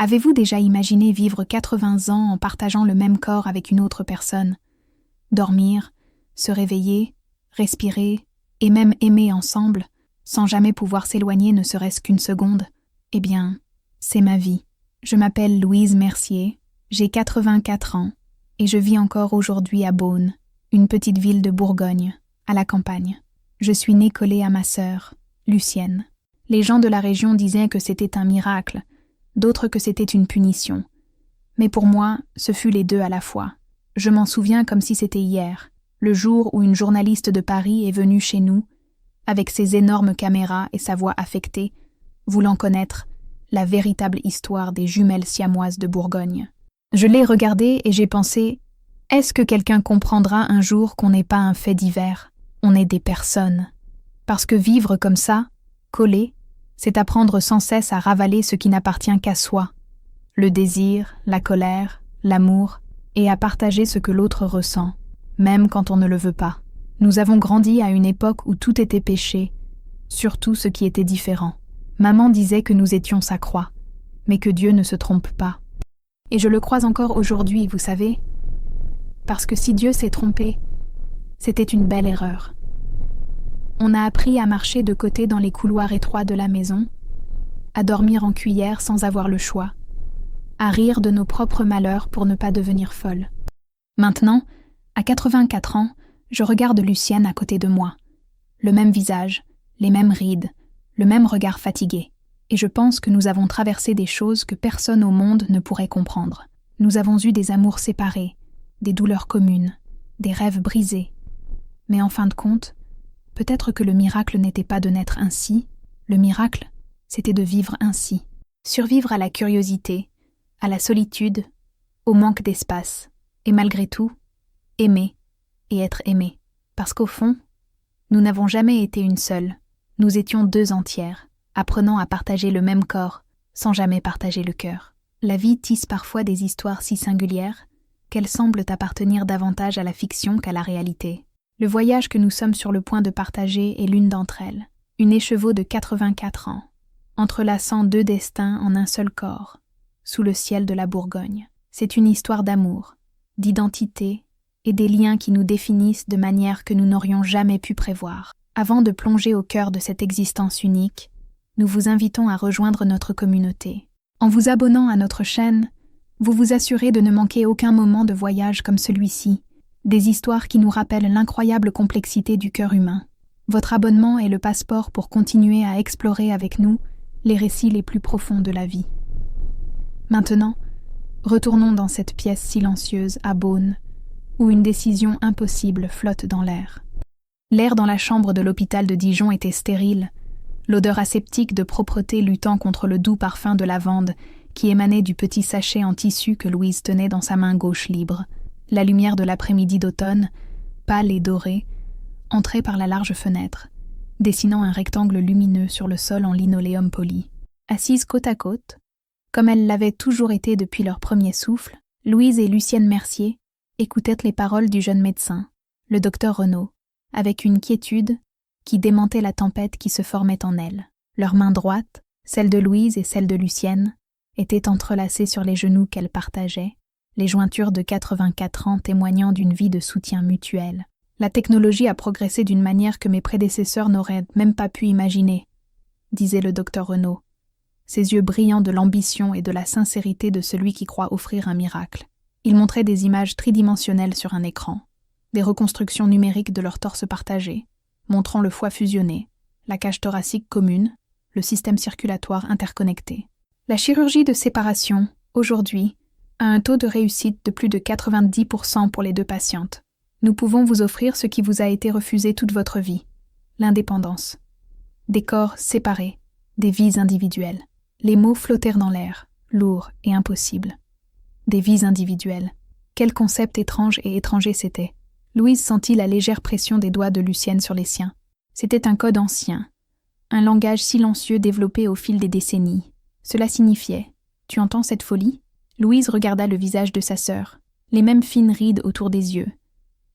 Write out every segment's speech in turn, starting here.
Avez-vous déjà imaginé vivre 80 ans en partageant le même corps avec une autre personne? Dormir, se réveiller, respirer et même aimer ensemble, sans jamais pouvoir s'éloigner ne serait-ce qu'une seconde? Eh bien, c'est ma vie. Je m'appelle Louise Mercier, j'ai 84 ans et je vis encore aujourd'hui à Beaune, une petite ville de Bourgogne, à la campagne. Je suis née collée à ma sœur, Lucienne. Les gens de la région disaient que c'était un miracle, d'autres que c'était une punition. Mais pour moi, ce fut les deux à la fois. Je m'en souviens comme si c'était hier, le jour où une journaliste de Paris est venue chez nous, avec ses énormes caméras et sa voix affectée, voulant connaître la véritable histoire des jumelles siamoises de Bourgogne. Je l'ai regardée et j'ai pensé, est-ce que quelqu'un comprendra un jour qu'on n'est pas un fait divers, on est des personnes? Parce que vivre comme ça, collé, c'est apprendre sans cesse à ravaler ce qui n'appartient qu'à soi, le désir, la colère, l'amour, et à partager ce que l'autre ressent, même quand on ne le veut pas. Nous avons grandi à une époque où tout était péché, surtout ce qui était différent. Maman disait que nous étions sa croix, mais que Dieu ne se trompe pas. Et je le crois encore aujourd'hui, vous savez, parce que si Dieu s'est trompé, c'était une belle erreur. On a appris à marcher de côté dans les couloirs étroits de la maison, à dormir en cuillère sans avoir le choix, à rire de nos propres malheurs pour ne pas devenir folle. Maintenant, à 84 ans, je regarde Lucienne à côté de moi. Le même visage, les mêmes rides, le même regard fatigué. Et je pense que nous avons traversé des choses que personne au monde ne pourrait comprendre. Nous avons eu des amours séparés, des douleurs communes, des rêves brisés. Mais en fin de compte, peut-être que le miracle n'était pas de naître ainsi, le miracle, c'était de vivre ainsi. Survivre à la curiosité, à la solitude, au manque d'espace, et malgré tout, aimer et être aimé. Parce qu'au fond, nous n'avons jamais été une seule, nous étions deux entières, apprenant à partager le même corps, sans jamais partager le cœur. La vie tisse parfois des histoires si singulières qu'elles semblent appartenir davantage à la fiction qu'à la réalité. Le voyage que nous sommes sur le point de partager est l'une d'entre elles, une écheveau de 84 ans, entrelaçant deux destins en un seul corps, sous le ciel de la Bourgogne. C'est une histoire d'amour, d'identité et des liens qui nous définissent de manière que nous n'aurions jamais pu prévoir. Avant de plonger au cœur de cette existence unique, nous vous invitons à rejoindre notre communauté. En vous abonnant à notre chaîne, vous vous assurez de ne manquer aucun moment de voyage comme celui-ci, des histoires qui nous rappellent l'incroyable complexité du cœur humain. Votre abonnement est le passeport pour continuer à explorer avec nous les récits les plus profonds de la vie. Maintenant, retournons dans cette pièce silencieuse à Beaune, où une décision impossible flotte dans l'air. L'air dans la chambre de l'hôpital de Dijon était stérile, l'odeur aseptique de propreté luttant contre le doux parfum de lavande qui émanait du petit sachet en tissu que Louise tenait dans sa main gauche libre. La lumière de l'après-midi d'automne, pâle et dorée, entrait par la large fenêtre, dessinant un rectangle lumineux sur le sol en linoléum poli. Assises côte à côte, comme elles l'avaient toujours été depuis leur premier souffle, Louise et Lucienne Mercier écoutaient les paroles du jeune médecin, le docteur Renaud, avec une quiétude qui démentait la tempête qui se formait en elles. Leurs mains droites, celles de Louise et celles de Lucienne, étaient entrelacées sur les genoux qu'elles partageaient, les jointures de 84 ans témoignant d'une vie de soutien mutuel. La technologie a progressé d'une manière que mes prédécesseurs n'auraient même pas pu imaginer, disait le docteur Renaud, ses yeux brillants de l'ambition et de la sincérité de celui qui croit offrir un miracle. Il montrait des images tridimensionnelles sur un écran, des reconstructions numériques de leur torse partagé, montrant le foie fusionné, la cage thoracique commune, le système circulatoire interconnecté. La chirurgie de séparation, aujourd'hui, a un taux de réussite de plus de 90% pour les deux patientes. Nous pouvons vous offrir ce qui vous a été refusé toute votre vie, l'indépendance. Des corps séparés, des vies individuelles. Les mots flottèrent dans l'air, lourds et impossibles. Des vies individuelles. Quel concept étrange et étranger c'était. Louise sentit la légère pression des doigts de Lucienne sur les siens. C'était un code ancien, un langage silencieux développé au fil des décennies. Cela signifiait « Tu entends cette folie ?» Louise regarda le visage de sa sœur, les mêmes fines rides autour des yeux,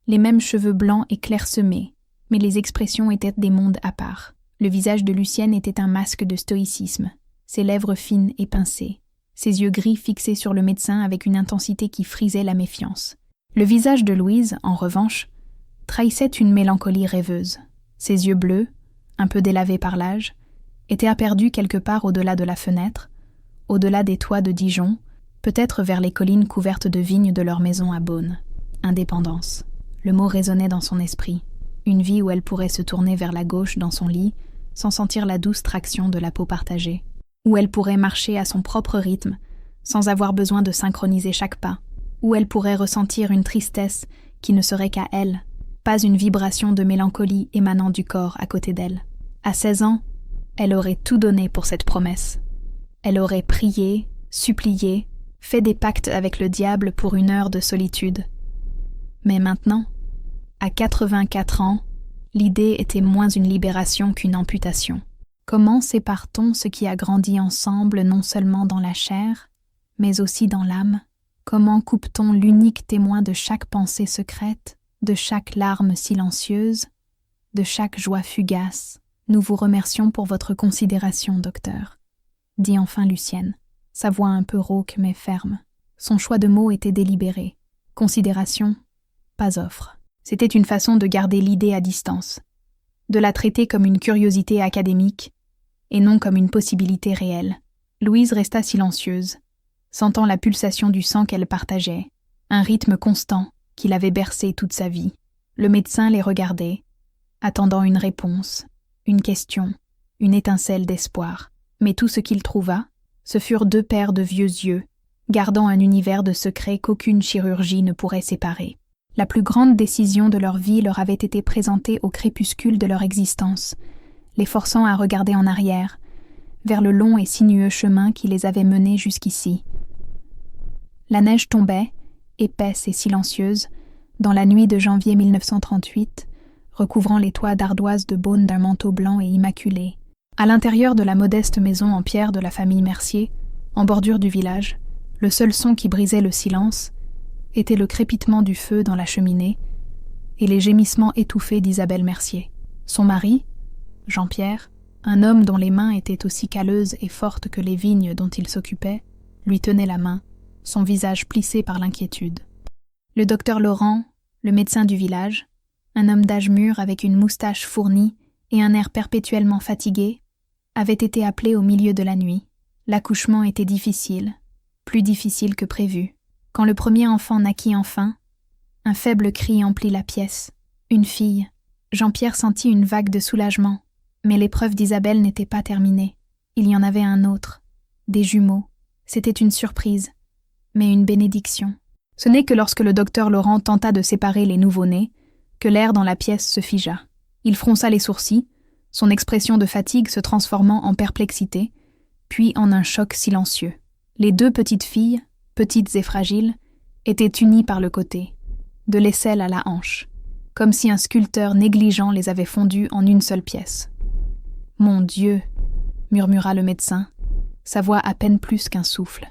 les mêmes cheveux blancs et clairsemés, mais les expressions étaient des mondes à part. Le visage de Lucienne était un masque de stoïcisme, ses lèvres fines et pincées, ses yeux gris fixés sur le médecin avec une intensité qui frisait la méfiance. Le visage de Louise, en revanche, trahissait une mélancolie rêveuse. Ses yeux bleus, un peu délavés par l'âge, étaient aperdus quelque part au-delà de la fenêtre, au-delà des toits de Dijon, peut-être vers les collines couvertes de vignes de leur maison à Beaune. Indépendance. Le mot résonnait dans son esprit. Une vie où elle pourrait se tourner vers la gauche dans son lit, sans sentir la douce traction de la peau partagée. Où elle pourrait marcher à son propre rythme, sans avoir besoin de synchroniser chaque pas. Où elle pourrait ressentir une tristesse qui ne serait qu'à elle, pas une vibration de mélancolie émanant du corps à côté d'elle. À 16 ans, elle aurait tout donné pour cette promesse. Elle aurait prié, supplié, fait des pactes avec le diable pour une heure de solitude. Mais maintenant, à 84 ans, l'idée était moins une libération qu'une amputation. Comment sépare-t-on ce qui a grandi ensemble non seulement dans la chair, mais aussi dans l'âme? Comment coupe-t-on l'unique témoin de chaque pensée secrète, de chaque larme silencieuse, de chaque joie fugace? Nous vous remercions pour votre considération, docteur, dit enfin Lucienne, sa voix un peu rauque mais ferme. Son choix de mots était délibéré. Considération, pas offre. C'était une façon de garder l'idée à distance, de la traiter comme une curiosité académique et non comme une possibilité réelle. Louise resta silencieuse, sentant la pulsation du sang qu'elle partageait, un rythme constant qui l'avait bercée toute sa vie. Le médecin les regardait, attendant une réponse, une question, une étincelle d'espoir. Mais tout ce qu'il trouva, ce furent 2 paires de vieux yeux, gardant un univers de secrets qu'aucune chirurgie ne pourrait séparer. La plus grande décision de leur vie leur avait été présentée au crépuscule de leur existence, les forçant à regarder en arrière, vers le long et sinueux chemin qui les avait menés jusqu'ici. La neige tombait, épaisse et silencieuse, dans la nuit de janvier 1938, recouvrant les toits d'ardoise de Beaune d'un manteau blanc et immaculé. À l'intérieur de la modeste maison en pierre de la famille Mercier, en bordure du village, le seul son qui brisait le silence était le crépitement du feu dans la cheminée et les gémissements étouffés d'Isabelle Mercier. Son mari, Jean-Pierre, un homme dont les mains étaient aussi calleuses et fortes que les vignes dont il s'occupait, lui tenait la main, son visage plissé par l'inquiétude. Le docteur Laurent, le médecin du village, un homme d'âge mûr avec une moustache fournie et un air perpétuellement fatigué, avait été appelé au milieu de la nuit. L'accouchement était difficile, plus difficile que prévu. Quand le premier enfant naquit enfin, un faible cri emplit la pièce. Une fille. Jean-Pierre sentit une vague de soulagement, mais l'épreuve d'Isabelle n'était pas terminée. Il y en avait un autre, des jumeaux. C'était une surprise, mais une bénédiction. Ce n'est que lorsque le docteur Laurent tenta de séparer les nouveau-nés que l'air dans la pièce se figea. Il fronça les sourcils, son expression de fatigue se transformant en perplexité, puis en un choc silencieux. Les 2 petites filles, petites et fragiles, étaient unies par le côté, de l'aisselle à la hanche, comme si un sculpteur négligent les avait fondues en une seule pièce. « Mon Dieu !» murmura le médecin, sa voix à peine plus qu'un souffle.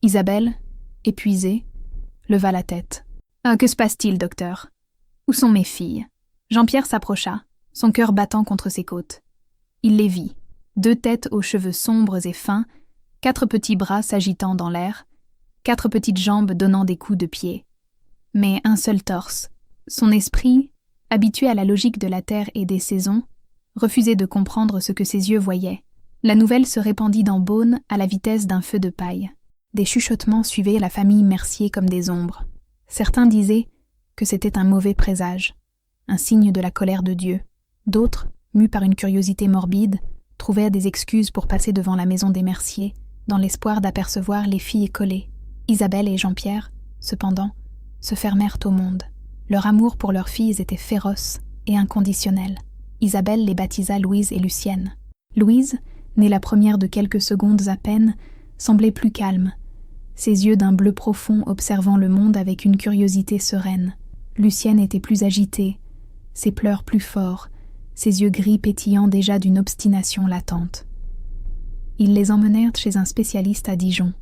Isabelle, épuisée, leva la tête. « Ah, que se passe-t-il, docteur ? Où sont mes filles ?» Jean-Pierre s'approcha, son cœur battant contre ses côtes. Il les vit, 2 têtes aux cheveux sombres et fins, 4 petits bras s'agitant dans l'air, 4 petites jambes donnant des coups de pied. Mais un seul torse. Son esprit, habitué à la logique de la terre et des saisons, refusait de comprendre ce que ses yeux voyaient. La nouvelle se répandit dans Beaune à la vitesse d'un feu de paille. Des chuchotements suivaient la famille Mercier comme des ombres. Certains disaient que c'était un mauvais présage, un signe de la colère de Dieu. D'autres, mus par une curiosité morbide, trouvaient des excuses pour passer devant la maison des Mercier, dans l'espoir d'apercevoir les filles collées. Isabelle et Jean-Pierre, cependant, se fermèrent au monde. Leur amour pour leurs filles était féroce et inconditionnel. Isabelle les baptisa Louise et Lucienne. Louise, née la première de quelques secondes à peine, semblait plus calme, ses yeux d'un bleu profond observant le monde avec une curiosité sereine. Lucienne était plus agitée, ses pleurs plus forts, ses yeux gris pétillant déjà d'une obstination latente. Ils les emmenèrent chez un spécialiste à Dijon.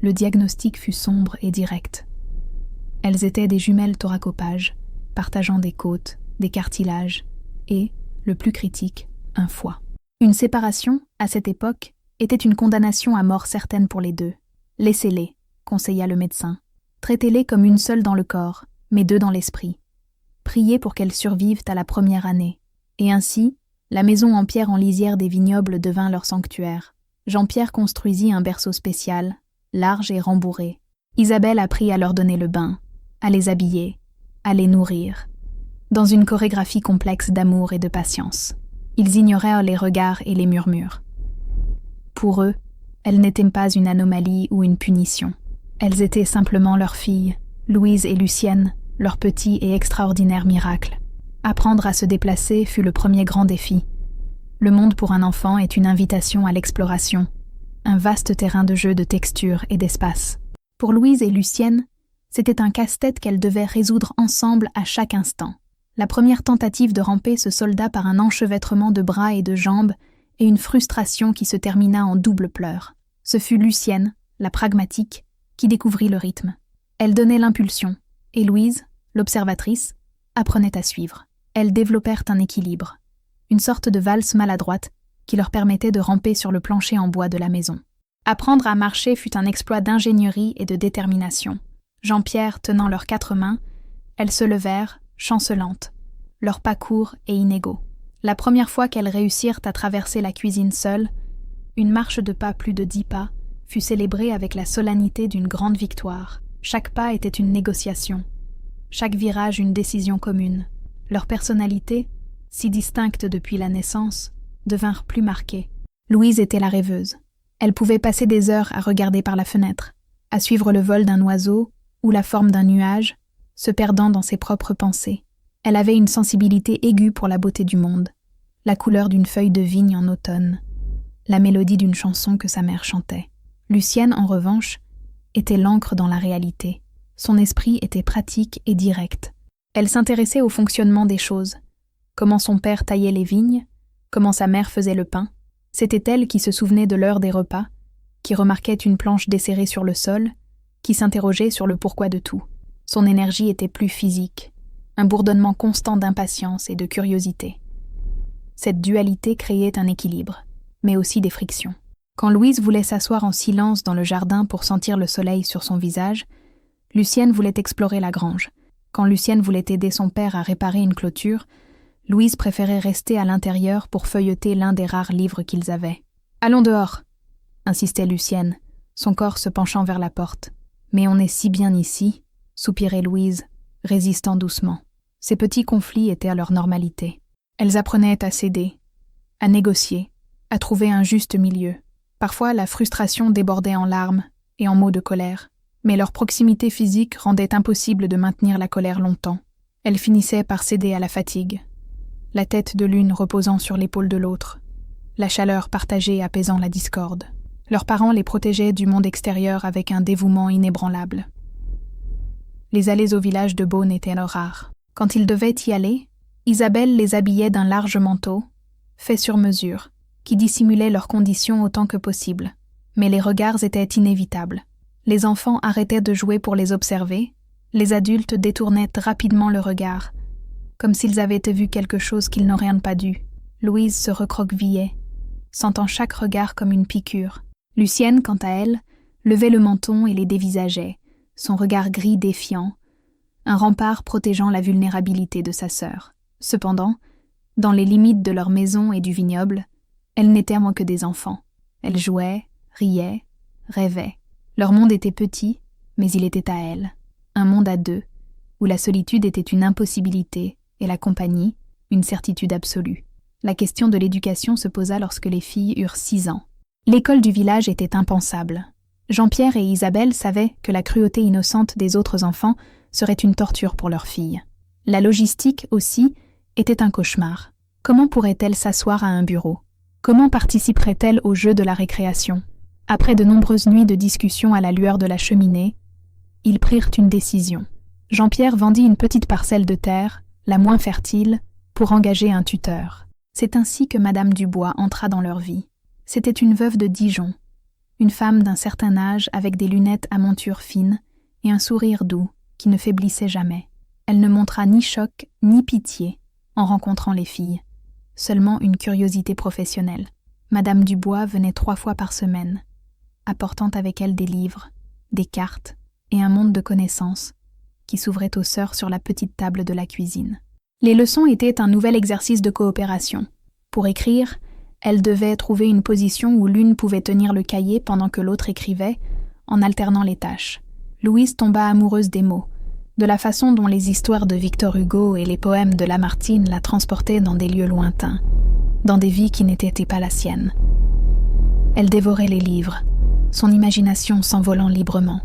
Le diagnostic fut sombre et direct. Elles étaient des jumelles thoracopages, partageant des côtes, des cartilages et, le plus critique, un foie. Une séparation, à cette époque, était une condamnation à mort certaine pour les deux. « Laissez-les », conseilla le médecin. « Traitez-les comme une seule dans le corps, mais deux dans l'esprit. Priez pour qu'elles survivent à la première année. » Et ainsi, la maison en pierre en lisière des vignobles devint leur sanctuaire. Jean-Pierre construisit un berceau spécial, large et rembourré. Isabelle apprit à leur donner le bain, à les habiller, à les nourrir, dans une chorégraphie complexe d'amour et de patience. Ils ignorèrent les regards et les murmures. Pour eux, elles n'étaient pas une anomalie ou une punition. Elles étaient simplement leurs filles, Louise et Lucienne, leur petit et extraordinaire miracle. Apprendre à se déplacer fut le premier grand défi. Le monde pour un enfant est une invitation à l'exploration, un vaste terrain de jeu de texture et d'espace. Pour Louise et Lucienne, c'était un casse-tête qu'elles devaient résoudre ensemble à chaque instant. La première tentative de ramper se solda par un enchevêtrement de bras et de jambes et une frustration qui se termina en double pleurs. Ce fut Lucienne, la pragmatique, qui découvrit le rythme. Elle donnait l'impulsion, et Louise, l'observatrice, apprenait à suivre. Elles développèrent un équilibre, une sorte de valse maladroite qui leur permettait de ramper sur le plancher en bois de la maison. Apprendre à marcher fut un exploit d'ingénierie et de détermination. Jean-Pierre tenant leurs 4 mains, elles se levèrent, chancelantes, leurs pas courts et inégaux. La première fois qu'elles réussirent à traverser la cuisine seules, une marche de pas plus de 10 pas fut célébrée avec la solennité d'une grande victoire. Chaque pas était une négociation, chaque virage une décision commune. Leurs personnalités, si distinctes depuis la naissance, devinrent plus marquées. Louise était la rêveuse. Elle pouvait passer des heures à regarder par la fenêtre, à suivre le vol d'un oiseau ou la forme d'un nuage, se perdant dans ses propres pensées. Elle avait une sensibilité aiguë pour la beauté du monde, la couleur d'une feuille de vigne en automne, la mélodie d'une chanson que sa mère chantait. Lucienne, en revanche, était l'ancre dans la réalité. Son esprit était pratique et direct. Elle s'intéressait au fonctionnement des choses, comment son père taillait les vignes, comment sa mère faisait le pain. C'était elle qui se souvenait de l'heure des repas, qui remarquait une planche desserrée sur le sol, qui s'interrogeait sur le pourquoi de tout. Son énergie était plus physique, un bourdonnement constant d'impatience et de curiosité. Cette dualité créait un équilibre, mais aussi des frictions. Quand Louise voulait s'asseoir en silence dans le jardin pour sentir le soleil sur son visage, Lucienne voulait explorer la grange. Quand Lucienne voulait aider son père à réparer une clôture, Louise préférait rester à l'intérieur pour feuilleter l'un des rares livres qu'ils avaient. « Allons dehors !» insistait Lucienne, son corps se penchant vers la porte. « Mais on est si bien ici !» soupirait Louise, résistant doucement. Ces petits conflits étaient à leur normalité. Elles apprenaient à céder, à négocier, à trouver un juste milieu. Parfois, la frustration débordait en larmes et en mots de colère, mais leur proximité physique rendait impossible de maintenir la colère longtemps. Elles finissaient par céder à la fatigue, la tête de l'une reposant sur l'épaule de l'autre, la chaleur partagée apaisant la discorde. Leurs parents les protégeaient du monde extérieur avec un dévouement inébranlable. Les allées au village de Beaune étaient rares. Quand ils devaient y aller, Isabelle les habillait d'un large manteau, fait sur mesure, qui dissimulait leurs conditions autant que possible. Mais les regards étaient inévitables. Les enfants arrêtaient de jouer pour les observer, les adultes détournaient rapidement le regard, comme s'ils avaient vu quelque chose qu'ils n'auraient pas dû. Louise se recroquevillait, sentant chaque regard comme une piqûre. Lucienne, quant à elle, levait le menton et les dévisageait, son regard gris défiant, un rempart protégeant la vulnérabilité de sa sœur. Cependant, dans les limites de leur maison et du vignoble, elles n'étaient moins que des enfants. Elles jouaient, riaient, rêvaient. Leur monde était petit, mais il était à elles. Un monde à deux, où la solitude était une impossibilité et la compagnie, une certitude absolue. La question de l'éducation se posa lorsque les filles eurent 6 ans. L'école du village était impensable. Jean-Pierre et Isabelle savaient que la cruauté innocente des autres enfants serait une torture pour leurs filles. La logistique, aussi, était un cauchemar. Comment pourrait-elle s'asseoir à un bureau? Comment participerait-elle au jeu de la récréation? Après de nombreuses nuits de discussion à la lueur de la cheminée, ils prirent une décision. Jean-Pierre vendit une petite parcelle de terre, la moins fertile, pour engager un tuteur. C'est ainsi que Madame Dubois entra dans leur vie. C'était une veuve de Dijon, une femme d'un certain âge avec des lunettes à monture fine et un sourire doux qui ne faiblissait jamais. Elle ne montra ni choc ni pitié en rencontrant les filles, seulement une curiosité professionnelle. Madame Dubois venait 3 fois par semaine, apportant avec elle des livres, des cartes et un monde de connaissances qui s'ouvrait aux sœurs sur la petite table de la cuisine. Les leçons étaient un nouvel exercice de coopération. Pour écrire, elles devaient trouver une position où l'une pouvait tenir le cahier pendant que l'autre écrivait, en alternant les tâches. Louise tomba amoureuse des mots, de la façon dont les histoires de Victor Hugo et les poèmes de Lamartine la transportaient dans des lieux lointains, dans des vies qui n'étaient pas la sienne. Elle dévorait les livres, son imagination s'envolant librement.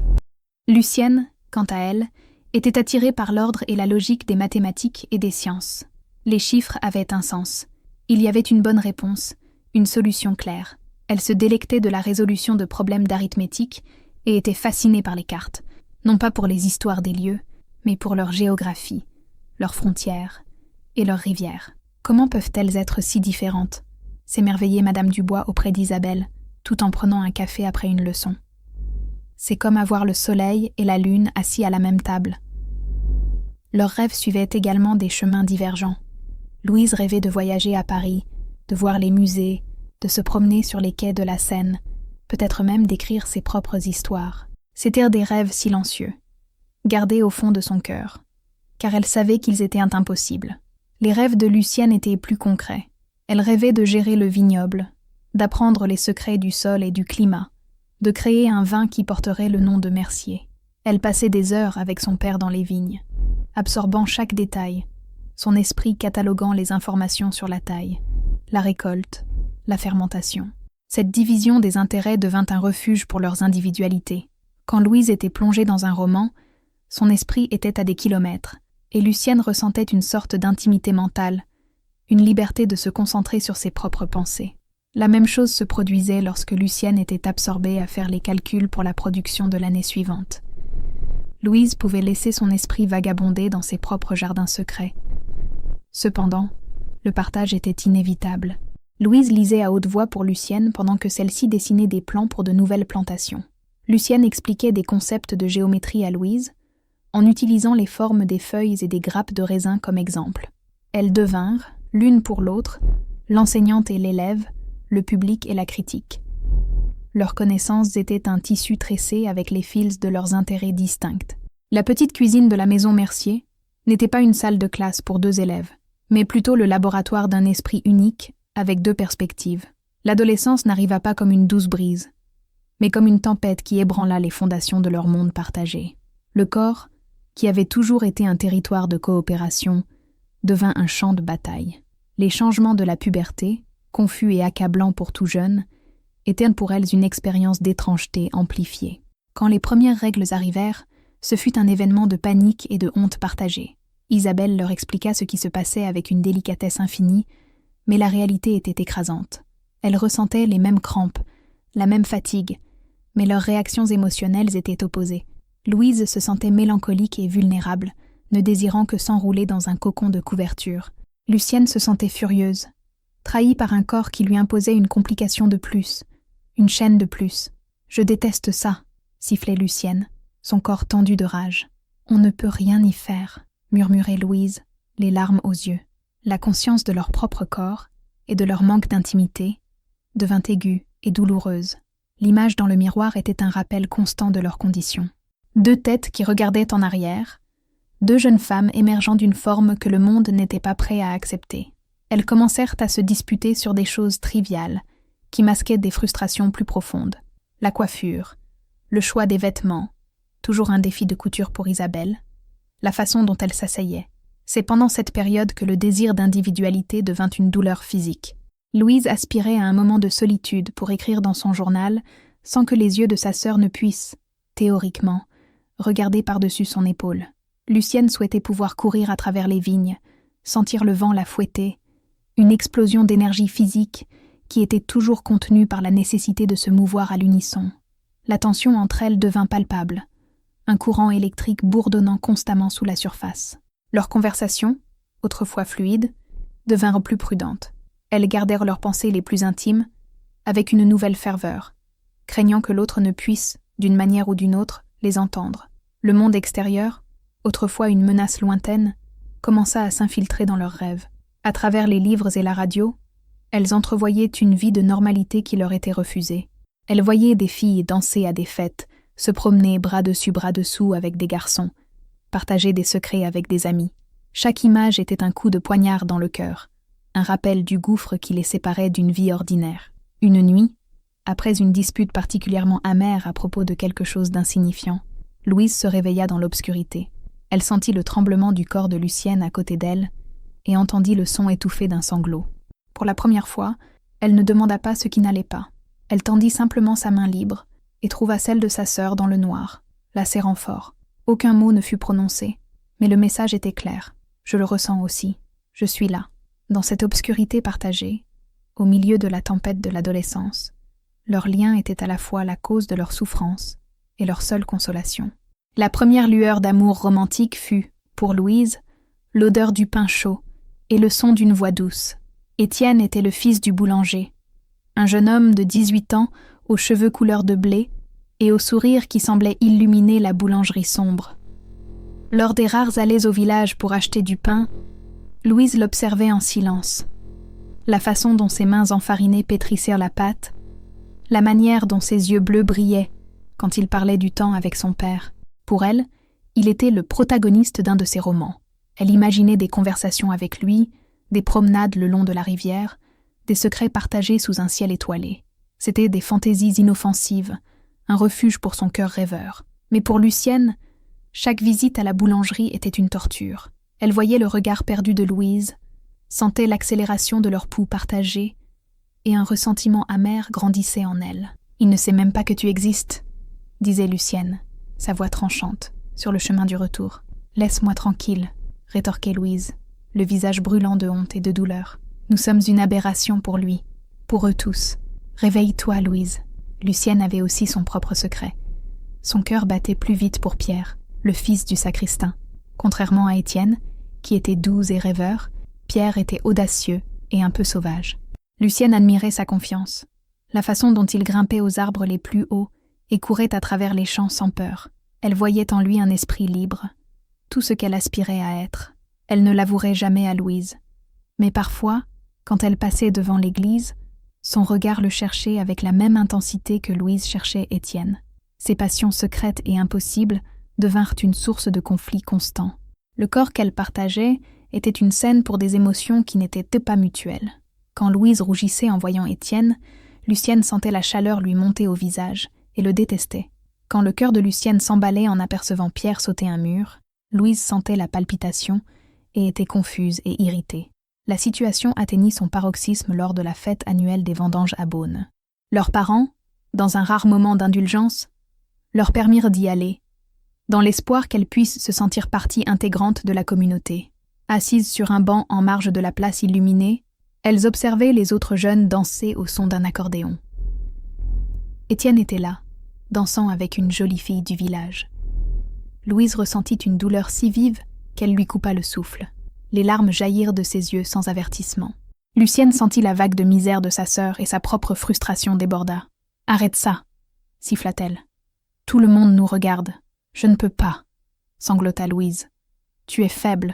Lucienne, quant à elle, était attirée par l'ordre et la logique des mathématiques et des sciences. Les chiffres avaient un sens. Il y avait une bonne réponse, une solution claire. Elle se délectait de la résolution de problèmes d'arithmétique et était fascinée par les cartes, non pas pour les histoires des lieux, mais pour leur géographie, leurs frontières et leurs rivières. Comment peuvent-elles être si différentes ? S'émerveillait Madame Dubois auprès d'Isabelle, tout en prenant un café après une leçon. C'est comme avoir le soleil et la lune assis à la même table. Leurs rêves suivaient également des chemins divergents. Louise rêvait de voyager à Paris, de voir les musées, de se promener sur les quais de la Seine, peut-être même d'écrire ses propres histoires. C'étaient des rêves silencieux, gardés au fond de son cœur, car elle savait qu'ils étaient impossibles. Les rêves de Lucienne étaient plus concrets. Elle rêvait de gérer le vignoble, d'apprendre les secrets du sol et du climat, de créer un vin qui porterait le nom de Mercier. Elle passait des heures avec son père dans les vignes, absorbant chaque détail, son esprit cataloguant les informations sur la taille, la récolte, la fermentation. Cette division des intérêts devint un refuge pour leurs individualités. Quand Louise était plongée dans un roman, son esprit était à des kilomètres, et Lucienne ressentait une sorte d'intimité mentale, une liberté de se concentrer sur ses propres pensées. La même chose se produisait lorsque Lucienne était absorbée à faire les calculs pour la production de l'année suivante. Louise pouvait laisser son esprit vagabonder dans ses propres jardins secrets. Cependant, le partage était inévitable. Louise lisait à haute voix pour Lucienne pendant que celle-ci dessinait des plans pour de nouvelles plantations. Lucienne expliquait des concepts de géométrie à Louise, en utilisant les formes des feuilles et des grappes de raisin comme exemple. Elles devinrent, l'une pour l'autre, l'enseignante et l'élève, le public et la critique. Leurs connaissances étaient un tissu tressé avec les fils de leurs intérêts distincts. La petite cuisine de la maison Mercier n'était pas une salle de classe pour 2 élèves, mais plutôt le laboratoire d'un esprit unique avec 2 perspectives. L'adolescence n'arriva pas comme une douce brise, mais comme une tempête qui ébranla les fondations de leur monde partagé. Le corps, qui avait toujours été un territoire de coopération, devint un champ de bataille. Les changements de la puberté, confus et accablants pour tout jeune, étaient pour elles une expérience d'étrangeté amplifiée. Quand les premières règles arrivèrent, ce fut un événement de panique et de honte partagée. Isabelle leur expliqua ce qui se passait avec une délicatesse infinie, mais la réalité était écrasante. Elles ressentaient les mêmes crampes, la même fatigue, mais leurs réactions émotionnelles étaient opposées. Louise se sentait mélancolique et vulnérable, ne désirant que s'enrouler dans un cocon de couverture. Lucienne se sentait furieuse, trahie par un corps qui lui imposait une complication de plus, une chaîne de plus. « Je déteste ça », sifflait Lucienne, son corps tendu de rage. « On ne peut rien y faire », murmurait Louise, les larmes aux yeux. La conscience de leur propre corps et de leur manque d'intimité devint aiguë et douloureuse. L'image dans le miroir était un rappel constant de leur condition. 2 têtes qui regardaient en arrière, 2 jeunes femmes émergeant d'une forme que le monde n'était pas prêt à accepter. Elles commencèrent à se disputer sur des choses triviales, qui masquaient des frustrations plus profondes. La coiffure, le choix des vêtements, toujours un défi de couture pour Isabelle, la façon dont elle s'asseyait. C'est pendant cette période que le désir d'individualité devint une douleur physique. Louise aspirait à un moment de solitude pour écrire dans son journal sans que les yeux de sa sœur ne puissent, théoriquement, regarder par-dessus son épaule. Lucienne souhaitait pouvoir courir à travers les vignes, sentir le vent la fouetter, une explosion d'énergie physique qui était toujours contenue par la nécessité de se mouvoir à l'unisson. La tension entre elles devint palpable, un courant électrique bourdonnant constamment sous la surface. Leurs conversations, autrefois fluides, devinrent plus prudentes. Elles gardèrent leurs pensées les plus intimes, avec une nouvelle ferveur, craignant que l'autre ne puisse, d'une manière ou d'une autre, les entendre. Le monde extérieur, autrefois une menace lointaine, commença à s'infiltrer dans leurs rêves. À travers les livres et la radio, Elles entrevoyaient une vie de normalité qui leur était refusée. Elles voyaient des filles danser à des fêtes, se promener bras dessus bras dessous avec des garçons, partager des secrets avec des amis. Chaque image était un coup de poignard dans le cœur, un rappel du gouffre qui les séparait d'une vie ordinaire. Une nuit, après une dispute particulièrement amère à propos de quelque chose d'insignifiant, Louise se réveilla dans l'obscurité. Elle sentit le tremblement du corps de Lucienne à côté d'elle et entendit le son étouffé d'un sanglot. Pour la première fois, elle ne demanda pas ce qui n'allait pas. Elle tendit simplement sa main libre et trouva celle de sa sœur dans le noir, la serrant fort. Aucun mot ne fut prononcé, mais le message était clair. Je le ressens aussi. Je suis là. Dans cette obscurité partagée, au milieu de la tempête de l'adolescence, leur lien était à la fois la cause de leur souffrance et leur seule consolation. La première lueur d'amour romantique fut, pour Louise, l'odeur du pain chaud et le son d'une voix douce. Étienne était le fils du boulanger, un jeune homme de 18 ans aux cheveux couleur de blé et au sourire qui semblait illuminer la boulangerie sombre. Lors des rares allées au village pour acheter du pain, Louise l'observait en silence. La façon dont ses mains enfarinées pétrissèrent la pâte, la manière dont ses yeux bleus brillaient quand il parlait du temps avec son père. Pour elle, il était le protagoniste d'un de ses romans. Elle imaginait des conversations avec lui, des promenades le long de la rivière, des secrets partagés sous un ciel étoilé. C'étaient des fantaisies inoffensives, un refuge pour son cœur rêveur. Mais pour Lucienne, chaque visite à la boulangerie était une torture. Elle voyait le regard perdu de Louise, sentait l'accélération de leur pouls partagé, et un ressentiment amer grandissait en elle. « Il ne sait même pas que tu existes », disait Lucienne, sa voix tranchante, sur le chemin du retour. « Laisse-moi tranquille », rétorquait Louise, le visage brûlant de honte et de douleur. « Nous sommes une aberration pour lui, pour eux tous. Réveille-toi, Louise. » Lucienne avait aussi son propre secret. Son cœur battait plus vite pour Pierre, le fils du sacristain. Contrairement à Étienne, qui était doux et rêveur, Pierre était audacieux et un peu sauvage. Lucienne admirait sa confiance, la façon dont il grimpait aux arbres les plus hauts et courait à travers les champs sans peur. Elle voyait en lui un esprit libre, tout ce qu'elle aspirait à être. Elle ne l'avouerait jamais à Louise. Mais parfois, quand elle passait devant l'église, son regard le cherchait avec la même intensité que Louise cherchait Étienne. Ses passions secrètes et impossibles devinrent une source de conflits constants. Le corps qu'elle partageait était une scène pour des émotions qui n'étaient pas mutuelles. Quand Louise rougissait en voyant Étienne, Lucienne sentait la chaleur lui monter au visage et le détestait. Quand le cœur de Lucienne s'emballait en apercevant Pierre sauter un mur, Louise sentait la palpitation et était confuse et irritée. La situation atteignit son paroxysme lors de la fête annuelle des vendanges à Beaune. Leurs parents, dans un rare moment d'indulgence, leur permirent d'y aller, dans l'espoir qu'elle puisse se sentir partie intégrante de la communauté. Assises sur un banc en marge de la place illuminée, elles observaient les autres jeunes danser au son d'un accordéon. Étienne était là, dansant avec une jolie fille du village. Louise ressentit une douleur si vive qu'elle lui coupa le souffle. Les larmes jaillirent de ses yeux sans avertissement. Lucienne sentit la vague de misère de sa sœur et sa propre frustration déborda. « Arrête ça !» siffla-t-elle. « Tout le monde nous regarde. Je ne peux pas !» sanglota Louise. « Tu es faible,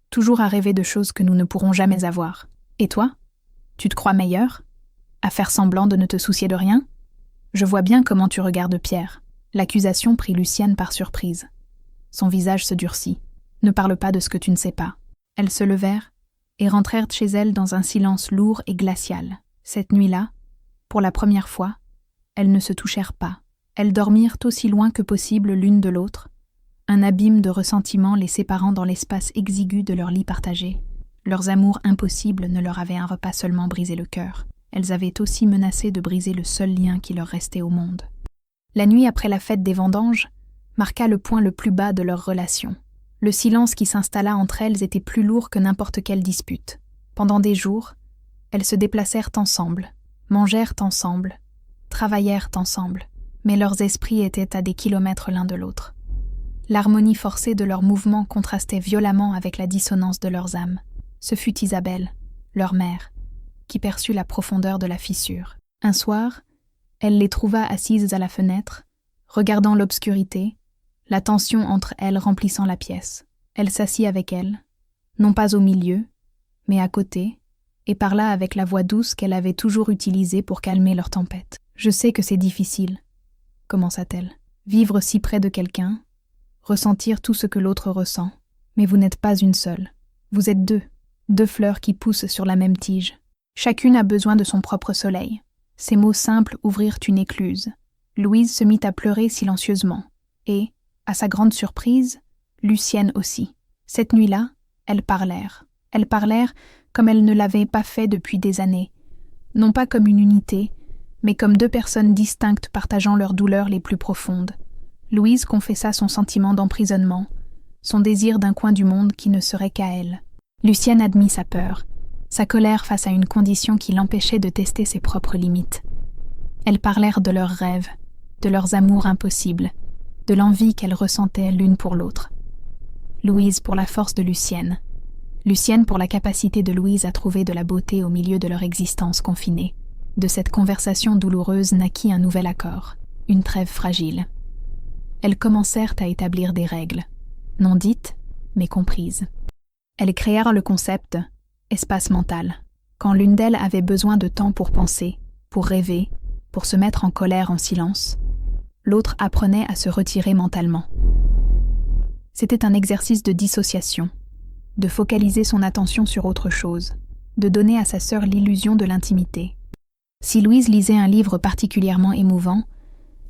toujours à rêver de choses que nous ne pourrons jamais avoir. Et toi? Tu te crois meilleure? À faire semblant de ne te soucier de rien? Je vois bien comment tu regardes Pierre. » L'accusation prit Lucienne par surprise. Son visage se durcit. « Ne parle pas de ce que tu ne sais pas. » Elles se levèrent et rentrèrent chez elles dans un silence lourd et glacial. Cette nuit-là, pour la première fois, elles ne se touchèrent pas. Elles dormirent aussi loin que possible l'une de l'autre, un abîme de ressentiment les séparant dans l'espace exigu de leur lit partagé. Leurs amours impossibles ne leur avaient pas seulement brisé le cœur, elles avaient aussi menacé de briser le seul lien qui leur restait au monde. La nuit après la fête des vendanges marqua le point le plus bas de leur relation. Le silence qui s'installa entre elles était plus lourd que n'importe quelle dispute. Pendant des jours, elles se déplacèrent ensemble, mangèrent ensemble, travaillèrent ensemble, mais leurs esprits étaient à des kilomètres l'un de l'autre. L'harmonie forcée de leurs mouvements contrastait violemment avec la dissonance de leurs âmes. Ce fut Isabelle, leur mère, qui perçut la profondeur de la fissure. Un soir, elle les trouva assises à la fenêtre, regardant l'obscurité, la tension entre elles remplissant la pièce. Elle s'assit avec elles, non pas au milieu, mais à côté, et parla avec la voix douce qu'elle avait toujours utilisée pour calmer leur tempête. « Je sais que c'est difficile, » commença-t-elle. « Vivre si près de quelqu'un, ressentir tout ce que l'autre ressent. Mais vous n'êtes pas une seule. Vous êtes deux fleurs qui poussent sur la même tige. Chacune a besoin de son propre soleil. » Ces mots simples ouvrirent une écluse. Louise se mit à pleurer silencieusement. Et, à sa grande surprise, Lucienne aussi. Cette nuit-là, elles parlèrent. Elles parlèrent comme elles ne l'avaient pas fait depuis des années. Non pas comme une unité, mais comme deux personnes distinctes partageant leurs douleurs les plus profondes. Louise confessa son sentiment d'emprisonnement, son désir d'un coin du monde qui ne serait qu'à elle. Lucienne admit sa peur, sa colère face à une condition qui l'empêchait de tester ses propres limites. Elles parlèrent de leurs rêves, de leurs amours impossibles, de l'envie qu'elles ressentaient l'une pour l'autre. Louise pour la force de Lucienne, Lucienne pour la capacité de Louise à trouver de la beauté au milieu de leur existence confinée. De cette conversation douloureuse naquit un nouvel accord, une trêve fragile. Elles commencèrent à établir des règles, non dites, mais comprises. Elles créèrent le concept « espace mental ». Quand l'une d'elles avait besoin de temps pour penser, pour rêver, pour se mettre en colère en silence, l'autre apprenait à se retirer mentalement. C'était un exercice de dissociation, de focaliser son attention sur autre chose, de donner à sa sœur l'illusion de l'intimité. Si Louise lisait un livre particulièrement émouvant,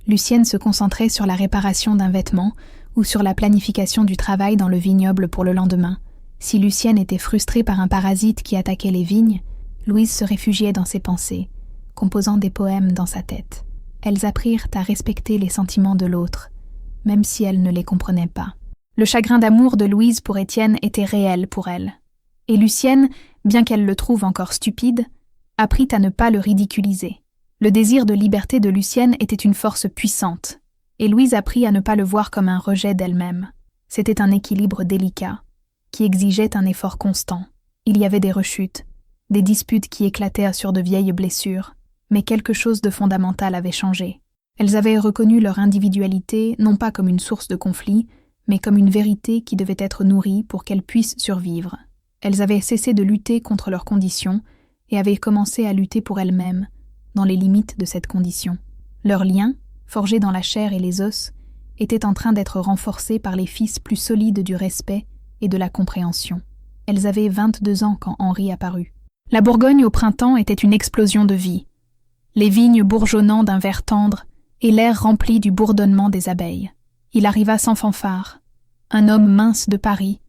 Lucienne se concentrait sur la réparation d'un vêtement ou sur la planification du travail dans le vignoble pour le lendemain. Si Lucienne était frustrée par un parasite qui attaquait les vignes, Louise se réfugiait dans ses pensées, composant des poèmes dans sa tête. Elles apprirent à respecter les sentiments de l'autre, même si elle ne les comprenait pas. Le chagrin d'amour de Louise pour Étienne était réel pour elle. Et Lucienne, bien qu'elle le trouve encore stupide, apprit à ne pas le ridiculiser. Le désir de liberté de Lucienne était une force puissante, et Louise apprit à ne pas le voir comme un rejet d'elle-même. C'était un équilibre délicat, qui exigeait un effort constant. Il y avait des rechutes, des disputes qui éclataient sur de vieilles blessures, mais quelque chose de fondamental avait changé. Elles avaient reconnu leur individualité non pas comme une source de conflit, mais comme une vérité qui devait être nourrie pour qu'elles puissent survivre. Elles avaient cessé de lutter contre leurs conditions et avaient commencé à lutter pour elles-mêmes, dans les limites de cette condition. Leur lien, forgé dans la chair et les os, était en train d'être renforcé par les fils plus solides du respect et de la compréhension. Elles avaient 22 ans quand Henri apparut. La Bourgogne au printemps était une explosion de vie. Les vignes bourgeonnant d'un vert tendre et l'air rempli du bourdonnement des abeilles. Il arriva sans fanfare, un homme mince de Paris,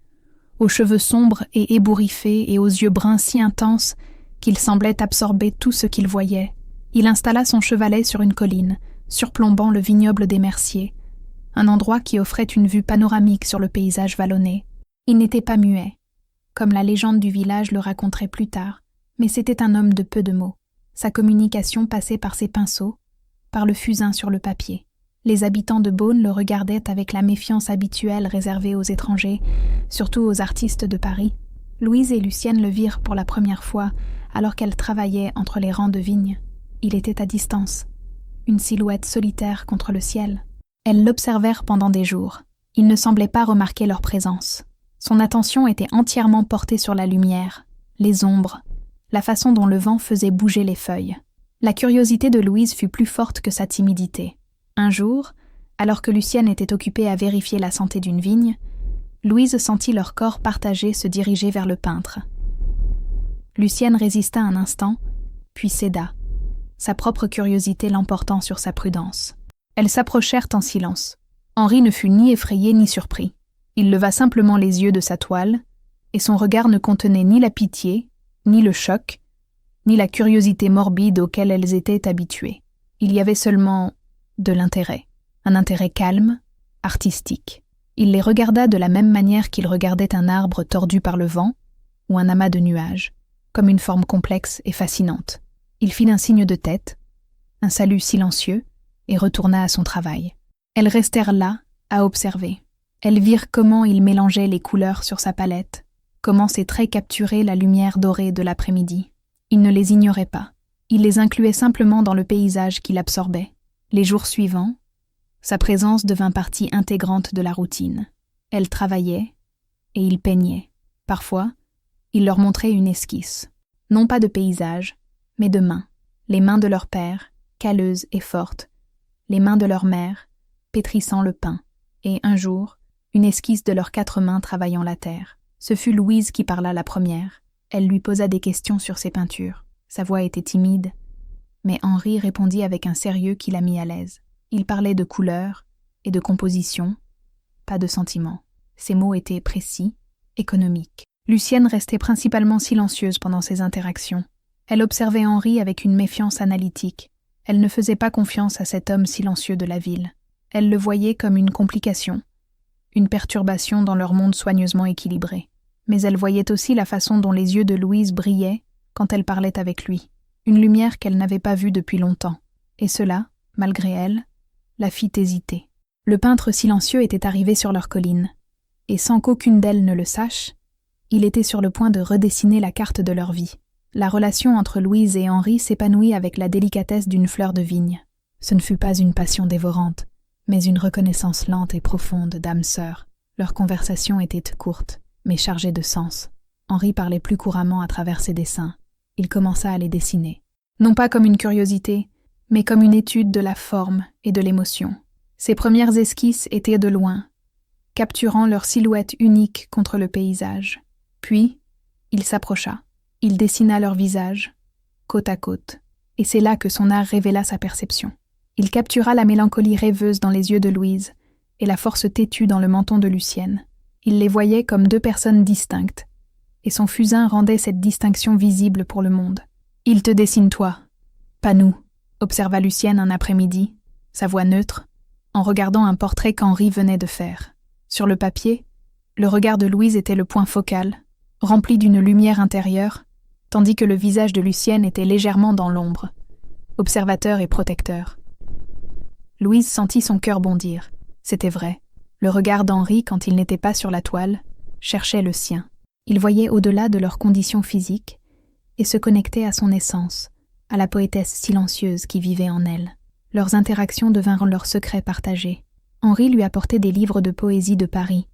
aux cheveux sombres et ébouriffés et aux yeux bruns si intenses qu'il semblait absorber tout ce qu'il voyait. Il installa son chevalet sur une colline, surplombant le vignoble des Merciers, un endroit qui offrait une vue panoramique sur le paysage vallonné. Il n'était pas muet, comme la légende du village le raconterait plus tard, mais c'était un homme de peu de mots. Sa communication passait par ses pinceaux, par le fusain sur le papier. Les habitants de Beaune le regardaient avec la méfiance habituelle réservée aux étrangers, surtout aux artistes de Paris. Louise et Lucienne le virent pour la première fois, alors qu'elles travaillaient entre les rangs de vignes. Il était à distance, une silhouette solitaire contre le ciel. Elles l'observèrent pendant des jours. Il ne semblait pas remarquer leur présence. Son attention était entièrement portée sur la lumière, les ombres, la façon dont le vent faisait bouger les feuilles. La curiosité de Louise fut plus forte que sa timidité. Un jour, alors que Lucienne était occupée à vérifier la santé d'une vigne, Louise sentit leur corps partagé se diriger vers le peintre. Lucienne résista un instant, puis céda, sa propre curiosité l'emportant sur sa prudence. Elles s'approchèrent en silence. Henri ne fut ni effrayé ni surpris. Il leva simplement les yeux de sa toile, et son regard ne contenait ni la pitié, ni le choc, ni la curiosité morbide auquel elles étaient habituées. Il y avait seulement de l'intérêt, un intérêt calme, artistique. Il les regarda de la même manière qu'il regardait un arbre tordu par le vent ou un amas de nuages, comme une forme complexe et fascinante. Il fit un signe de tête, un salut silencieux, et retourna à son travail. Elles restèrent là, à observer. Elles virent comment il mélangeait les couleurs sur sa palette, comment ses traits capturaient la lumière dorée de l'après-midi. Il ne les ignorait pas. Il les incluait simplement dans le paysage qu'il absorbait. Les jours suivants, sa présence devint partie intégrante de la routine. Elle travaillait et il peignait. Parfois, il leur montrait une esquisse. Non pas de paysage, mais de mains. Les mains de leur père, calleuses et fortes. Les mains de leur mère, pétrissant le pain. Et, un jour, une esquisse de leurs 4 mains travaillant la terre. Ce fut Louise qui parla la première. Elle lui posa des questions sur ses peintures. Sa voix était timide, mais Henri répondit avec un sérieux qui la mit à l'aise. Il parlait de couleurs et de composition, pas de sentiments. Ses mots étaient précis, économiques. Lucienne restait principalement silencieuse pendant ces interactions. Elle observait Henri avec une méfiance analytique. Elle ne faisait pas confiance à cet homme silencieux de la ville. Elle le voyait comme une complication, une perturbation dans leur monde soigneusement équilibré. Mais elle voyait aussi la façon dont les yeux de Louise brillaient quand elle parlait avec lui, une lumière qu'elle n'avait pas vue depuis longtemps. Et cela, malgré elle, la fit hésiter. Le peintre silencieux était arrivé sur leur colline, et sans qu'aucune d'elles ne le sache, il était sur le point de redessiner la carte de leur vie. La relation entre Louise et Henri s'épanouit avec la délicatesse d'une fleur de vigne. Ce ne fut pas une passion dévorante, mais une reconnaissance lente et profonde d'âme sœur. Leur conversation était courte, mais chargée de sens. Henri parlait plus couramment à travers ses dessins. Il commença à les dessiner. Non pas comme une curiosité, mais comme une étude de la forme et de l'émotion. Ses premières esquisses étaient de loin, capturant leur silhouette unique contre le paysage. Puis, il s'approcha. Il dessina leur visage, côte à côte, et c'est là que son art révéla sa perception. Il captura la mélancolie rêveuse dans les yeux de Louise et la force têtue dans le menton de Lucienne. Il les voyait comme 2 personnes distinctes, et son fusain rendait cette distinction visible pour le monde. « Il te dessine toi, pas nous », observa Lucienne un après-midi, sa voix neutre, en regardant un portrait qu'Henri venait de faire. Sur le papier, le regard de Louise était le point focal, rempli d'une lumière intérieure, tandis que le visage de Lucienne était légèrement dans l'ombre, observateur et protecteur. Louise sentit son cœur bondir. C'était vrai. Le regard d'Henri, quand il n'était pas sur la toile, cherchait le sien. Il voyait au-delà de leurs conditions physiques et se connectait à son essence, à la poétesse silencieuse qui vivait en elle. Leurs interactions devinrent leurs secrets partagés. Henri lui apportait des livres de poésie de Paris,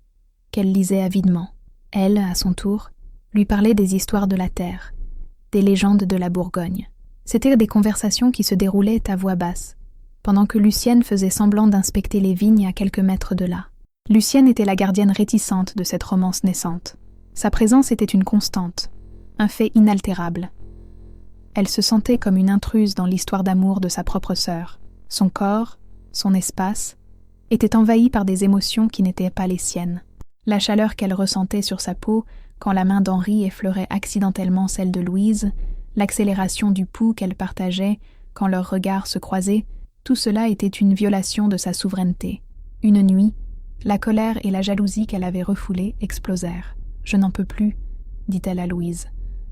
qu'elle lisait avidement. Elle, à son tour, lui parlait des histoires de la terre, des légendes de la Bourgogne. C'étaient des conversations qui se déroulaient à voix basse, pendant que Lucienne faisait semblant d'inspecter les vignes à quelques mètres de là. Lucienne était la gardienne réticente de cette romance naissante. Sa présence était une constante, un fait inaltérable. Elle se sentait comme une intruse dans l'histoire d'amour de sa propre sœur. Son corps, son espace, étaient envahis par des émotions qui n'étaient pas les siennes. La chaleur qu'elle ressentait sur sa peau quand la main d'Henri effleurait accidentellement celle de Louise, l'accélération du pouls qu'elle partageait quand leurs regards se croisaient, tout cela était une violation de sa souveraineté. Une nuit, la colère et la jalousie qu'elle avait refoulées explosèrent. « Je n'en peux plus », dit-elle à Louise,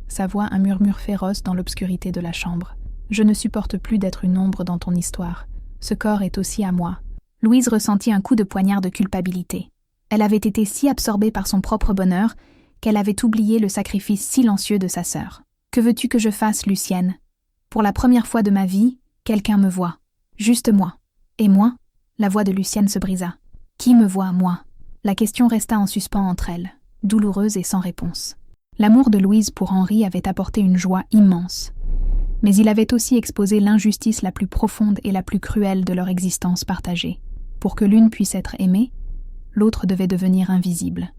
sa voix un murmure féroce dans l'obscurité de la chambre. « Je ne supporte plus d'être une ombre dans ton histoire. Ce corps est aussi à moi. » Louise ressentit un coup de poignard de culpabilité. Elle avait été si absorbée par son propre bonheur qu'elle avait oublié le sacrifice silencieux de sa sœur. « Que veux-tu que je fasse, Lucienne ? Pour la première fois de ma vie, quelqu'un me voit. Juste moi. Et moi ?» La voix de Lucienne se brisa. « Qui me voit, moi ?» La question resta en suspens entre elles, douloureuse et sans réponse. L'amour de Louise pour Henri avait apporté une joie immense. Mais il avait aussi exposé l'injustice la plus profonde et la plus cruelle de leur existence partagée. Pour que l'une puisse être aimée, l'autre devait devenir invisible.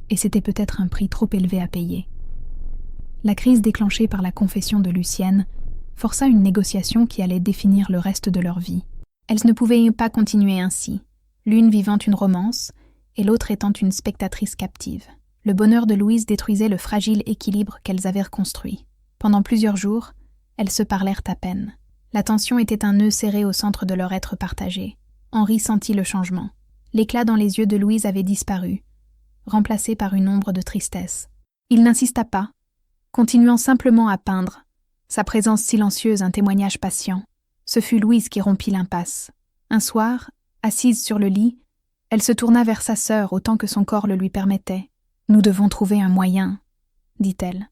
Et c'était peut-être un prix trop élevé à payer. La crise déclenchée par la confession de Lucienne força une négociation qui allait définir le reste de leur vie. Elles ne pouvaient pas continuer ainsi, l'une vivant une romance et l'autre étant une spectatrice captive. Le bonheur de Louise détruisait le fragile équilibre qu'elles avaient reconstruit. Pendant plusieurs jours, elles se parlèrent à peine. La tension était un nœud serré au centre de leur être partagé. Henri sentit le changement. L'éclat dans les yeux de Louise avait disparu, remplacé par une ombre de tristesse. Il n'insista pas, continuant simplement à peindre, sa présence silencieuse un témoignage patient. Ce fut Louise qui rompit l'impasse. Un soir, assise sur le lit, elle se tourna vers sa sœur autant que son corps le lui permettait. « Nous devons trouver un moyen, » dit-elle,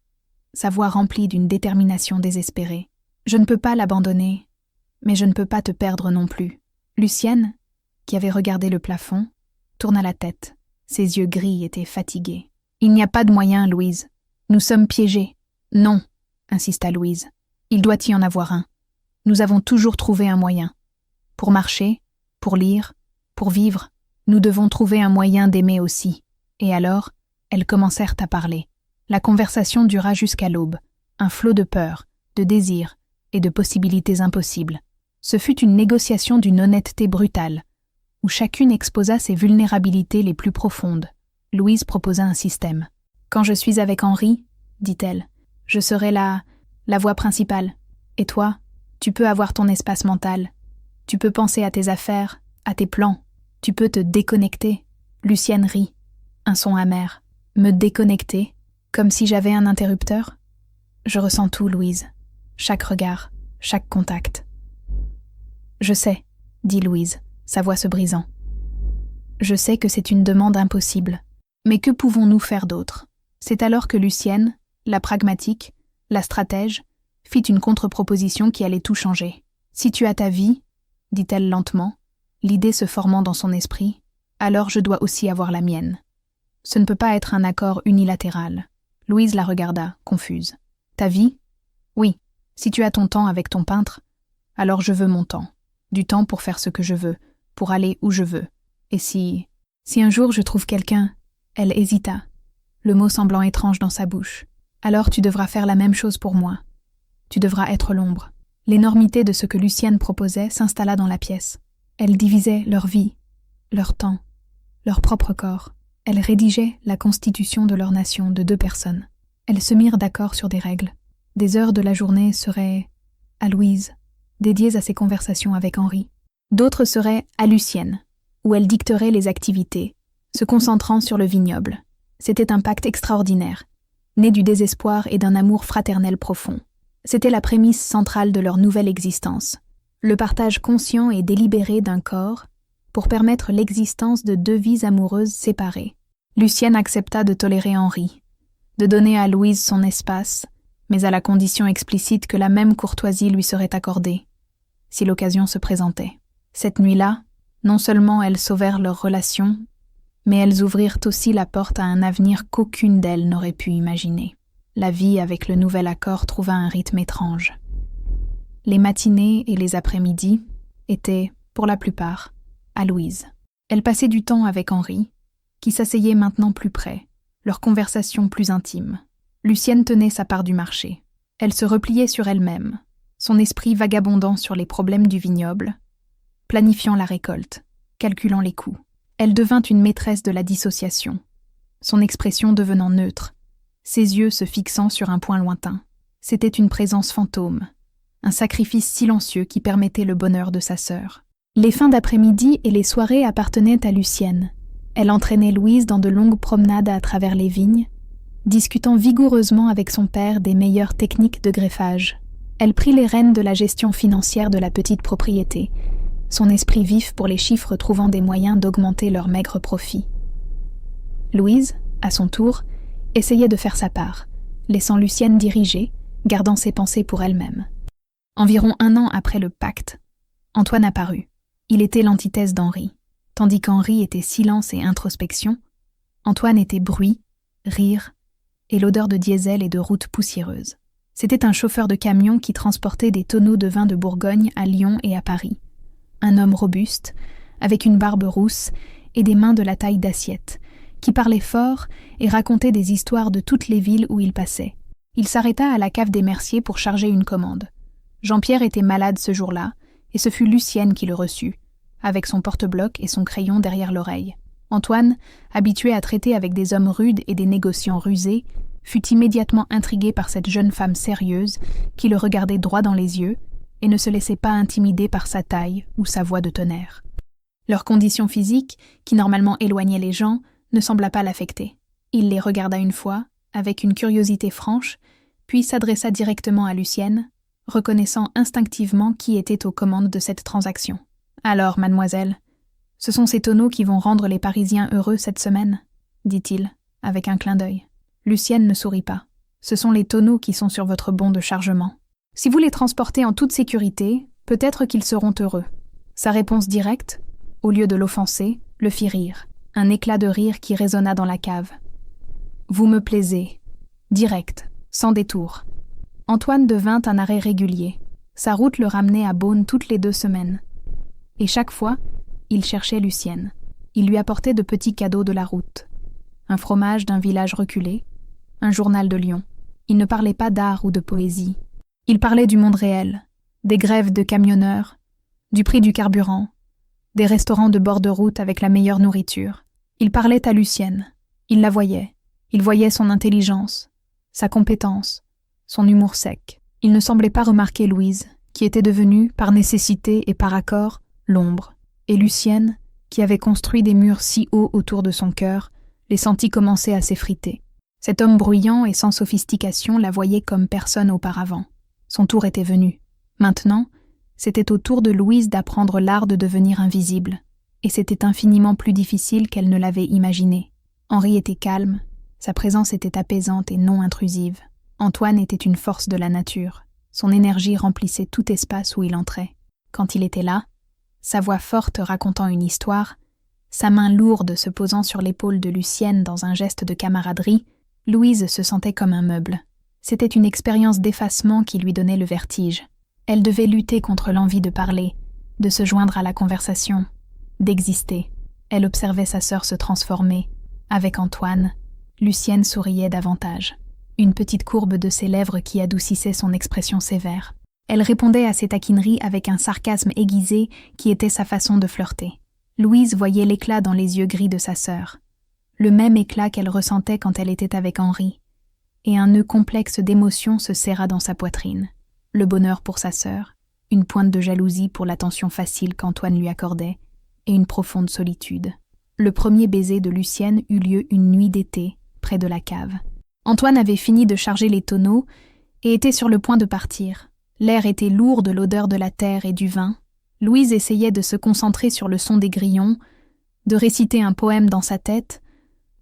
sa voix remplie d'une détermination désespérée. « Je ne peux pas l'abandonner, mais je ne peux pas te perdre non plus. » Lucienne, qui avait regardé le plafond, tourna la tête. Ses yeux gris étaient fatigués. « Il n'y a pas de moyen, Louise. Nous sommes piégés. »« Non, insista Louise. Il doit y en avoir un. Nous avons toujours trouvé un moyen. Pour marcher, pour lire, pour vivre, nous devons trouver un moyen d'aimer aussi. Et alors, elles commencèrent à parler. La conversation dura jusqu'à l'aube, un flot de peur, de désir et de possibilités impossibles. Ce fut une négociation d'une honnêteté brutale, où chacune exposa ses vulnérabilités les plus profondes. Louise proposa un système. « Quand je suis avec Henri, dit-elle, je serai la voix principale. Et toi, tu peux avoir ton espace mental. Tu peux penser à tes affaires, à tes plans. Tu peux te déconnecter. » Lucienne rit. Un son amer. Me déconnecter, comme si j'avais un interrupteur. Je ressens tout, Louise. Chaque regard, chaque contact. Je sais, dit Louise, sa voix se brisant. Je sais que c'est une demande impossible. Mais que pouvons-nous faire d'autre? C'est alors que Lucienne, la pragmatique, la stratège, fit une contre-proposition qui allait tout changer. Si tu as ta vie, dit-elle lentement, l'idée se formant dans son esprit, alors je dois aussi avoir la mienne. Ce ne peut pas être un accord unilatéral. Louise la regarda, confuse. Ta vie? Oui, si tu as ton temps avec ton peintre, alors je veux mon temps. Du temps pour faire ce que je veux, pour aller où je veux. Et si un jour je trouve quelqu'un, elle hésita, le mot semblant étrange dans sa bouche. Alors tu devras faire la même chose pour moi. Tu devras être l'ombre. L'énormité de ce que Lucienne proposait s'installa dans la pièce. Elle divisait leur vie, leur temps, leur propre corps. Elle rédigeait la constitution de leur nation de 2 personnes. Elles se mirent d'accord sur des règles. Des heures de la journée seraient à Louise, dédiées à ses conversations avec Henri. D'autres seraient à Lucienne, où elle dicterait les activités, se concentrant sur le vignoble. C'était un pacte extraordinaire, né du désespoir et d'un amour fraternel profond. C'était la prémisse centrale de leur nouvelle existence, le partage conscient et délibéré d'un corps pour permettre l'existence de 2 vies amoureuses séparées. Lucienne accepta de tolérer Henri, de donner à Louise son espace, mais à la condition explicite que la même courtoisie lui serait accordée, si l'occasion se présentait. Cette nuit-là, non seulement elles sauvèrent leur relation, mais elles ouvrirent aussi la porte à un avenir qu'aucune d'elles n'aurait pu imaginer. La vie avec le nouvel accord trouva un rythme étrange. Les matinées et les après-midi étaient, pour la plupart, à Louise. Elle passait du temps avec Henri, qui s'asseyait maintenant plus près, leur conversation plus intime. Lucienne tenait sa part du marché. Elle se repliait sur elle-même, son esprit vagabondant sur les problèmes du vignoble, planifiant la récolte, calculant les coûts. Elle devint une maîtresse de la dissociation, son expression devenant neutre, ses yeux se fixant sur un point lointain. C'était une présence fantôme, un sacrifice silencieux qui permettait le bonheur de sa sœur. Les fins d'après-midi et les soirées appartenaient à Lucienne. Elle entraînait Louise dans de longues promenades à travers les vignes, discutant vigoureusement avec son père des meilleures techniques de greffage. Elle prit les rênes de la gestion financière de la petite propriété, son esprit vif pour les chiffres trouvant des moyens d'augmenter leur maigre profit. Louise, à son tour, essayait de faire sa part, laissant Lucienne diriger, gardant ses pensées pour elle-même. Environ 1 an après le pacte, Antoine apparut. Il était l'antithèse d'Henri. Tandis qu'Henri était silence et introspection, Antoine était bruit, rire et l'odeur de diesel et de routes poussiéreuses. C'était un chauffeur de camion qui transportait des tonneaux de vin de Bourgogne à Lyon et à Paris. Un homme robuste, avec une barbe rousse et des mains de la taille d'assiette, qui parlait fort et racontait des histoires de toutes les villes où il passait. Il s'arrêta à la cave des Merciers pour charger une commande. Jean-Pierre était malade ce jour-là, et ce fut Lucienne qui le reçut, avec son porte-bloc et son crayon derrière l'oreille. Antoine, habitué à traiter avec des hommes rudes et des négociants rusés, fut immédiatement intrigué par cette jeune femme sérieuse qui le regardait droit dans les yeux et ne se laissait pas intimider par sa taille ou sa voix de tonnerre. Leur condition physique, qui normalement éloignait les gens, ne sembla pas l'affecter. Il les regarda une fois, avec une curiosité franche, puis s'adressa directement à Lucienne, reconnaissant instinctivement qui était aux commandes de cette transaction. « Alors, mademoiselle, ce sont ces tonneaux qui vont rendre les Parisiens heureux cette semaine ?» dit-il, avec un clin d'œil. Lucienne ne sourit pas. « Ce sont les tonneaux qui sont sur votre bon de chargement. Si vous les transportez en toute sécurité, peut-être qu'ils seront heureux. » Sa réponse directe, au lieu de l'offenser, le fit rire. Un éclat de rire qui résonna dans la cave. « Vous me plaisez. Direct, sans détour. » Antoine devint un arrêt régulier. Sa route le ramenait à Beaune toutes les 2 semaines. Et chaque fois, il cherchait Lucienne. Il lui apportait de petits cadeaux de la route. Un fromage d'un village reculé, un journal de Lyon. Il ne parlait pas d'art ou de poésie. Il parlait du monde réel, des grèves de camionneurs, du prix du carburant, des restaurants de bord de route avec la meilleure nourriture. Il parlait à Lucienne. Il la voyait. Il voyait son intelligence, sa compétence, son humour sec. Il ne semblait pas remarquer Louise, qui était devenue, par nécessité et par accord, l'ombre. Et Lucienne, qui avait construit des murs si hauts autour de son cœur, les sentit commencer à s'effriter. Cet homme bruyant et sans sophistication la voyait comme personne auparavant. Son tour était venu. Maintenant, c'était au tour de Louise d'apprendre l'art de devenir invisible, et c'était infiniment plus difficile qu'elle ne l'avait imaginé. Henri était calme, sa présence était apaisante et non intrusive. Antoine était une force de la nature. Son énergie remplissait tout espace où il entrait. Quand il était là, sa voix forte racontant une histoire, sa main lourde se posant sur l'épaule de Lucienne dans un geste de camaraderie, Louise se sentait comme un meuble. C'était une expérience d'effacement qui lui donnait le vertige. Elle devait lutter contre l'envie de parler, de se joindre à la conversation, d'exister. Elle observait sa sœur se transformer. Avec Antoine, Lucienne souriait davantage. Une petite courbe de ses lèvres qui adoucissait son expression sévère. Elle répondait à ses taquineries avec un sarcasme aiguisé qui était sa façon de flirter. Louise voyait l'éclat dans les yeux gris de sa sœur, le même éclat qu'elle ressentait quand elle était avec Henri, et un nœud complexe d'émotions se serra dans sa poitrine. Le bonheur pour sa sœur, une pointe de jalousie pour l'attention facile qu'Antoine lui accordait, et une profonde solitude. Le premier baiser de Lucienne eut lieu une nuit d'été, près de la cave. Antoine avait fini de charger les tonneaux et était sur le point de partir. L'air était lourd de l'odeur de la terre et du vin. Louise essayait de se concentrer sur le son des grillons, de réciter un poème dans sa tête,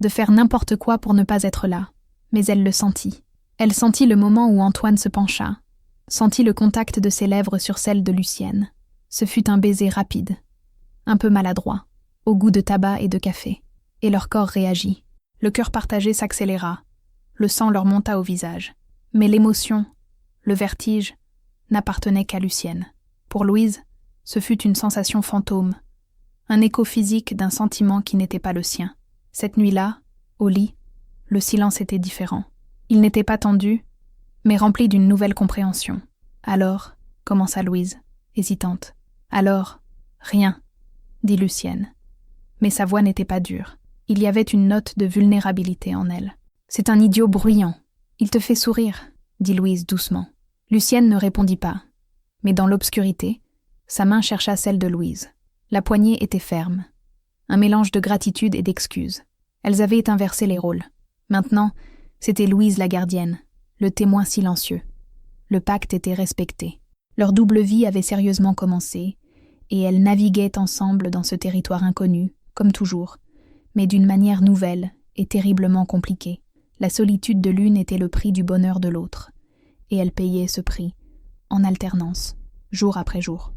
de faire n'importe quoi pour ne pas être là. Mais elle le sentit. Elle sentit le moment où Antoine se pencha, sentit le contact de ses lèvres sur celles de Lucienne. Ce fut un baiser rapide, un peu maladroit, au goût de tabac et de café. Et leur corps réagit. Le cœur partagé s'accéléra. Le sang leur monta au visage. Mais l'émotion, le vertige, n'appartenait qu'à Lucienne. Pour Louise, ce fut une sensation fantôme, un écho physique d'un sentiment qui n'était pas le sien. Cette nuit-là, au lit, le silence était différent. Il n'était pas tendu, mais rempli d'une nouvelle compréhension. Alors, commença Louise, hésitante. Alors, rien, dit Lucienne. Mais sa voix n'était pas dure. Il y avait une note de vulnérabilité en elle. C'est un idiot bruyant. Il te fait sourire, dit Louise doucement. Lucienne ne répondit pas, mais dans l'obscurité, sa main chercha celle de Louise. La poignée était ferme, un mélange de gratitude et d'excuses. Elles avaient inversé les rôles. Maintenant, c'était Louise la gardienne, le témoin silencieux. Le pacte était respecté. Leur double vie avait sérieusement commencé, et elles naviguaient ensemble dans ce territoire inconnu, comme toujours, mais d'une manière nouvelle et terriblement compliquée. La solitude de l'une était le prix du bonheur de l'autre, et elle payait ce prix, en alternance, jour après jour.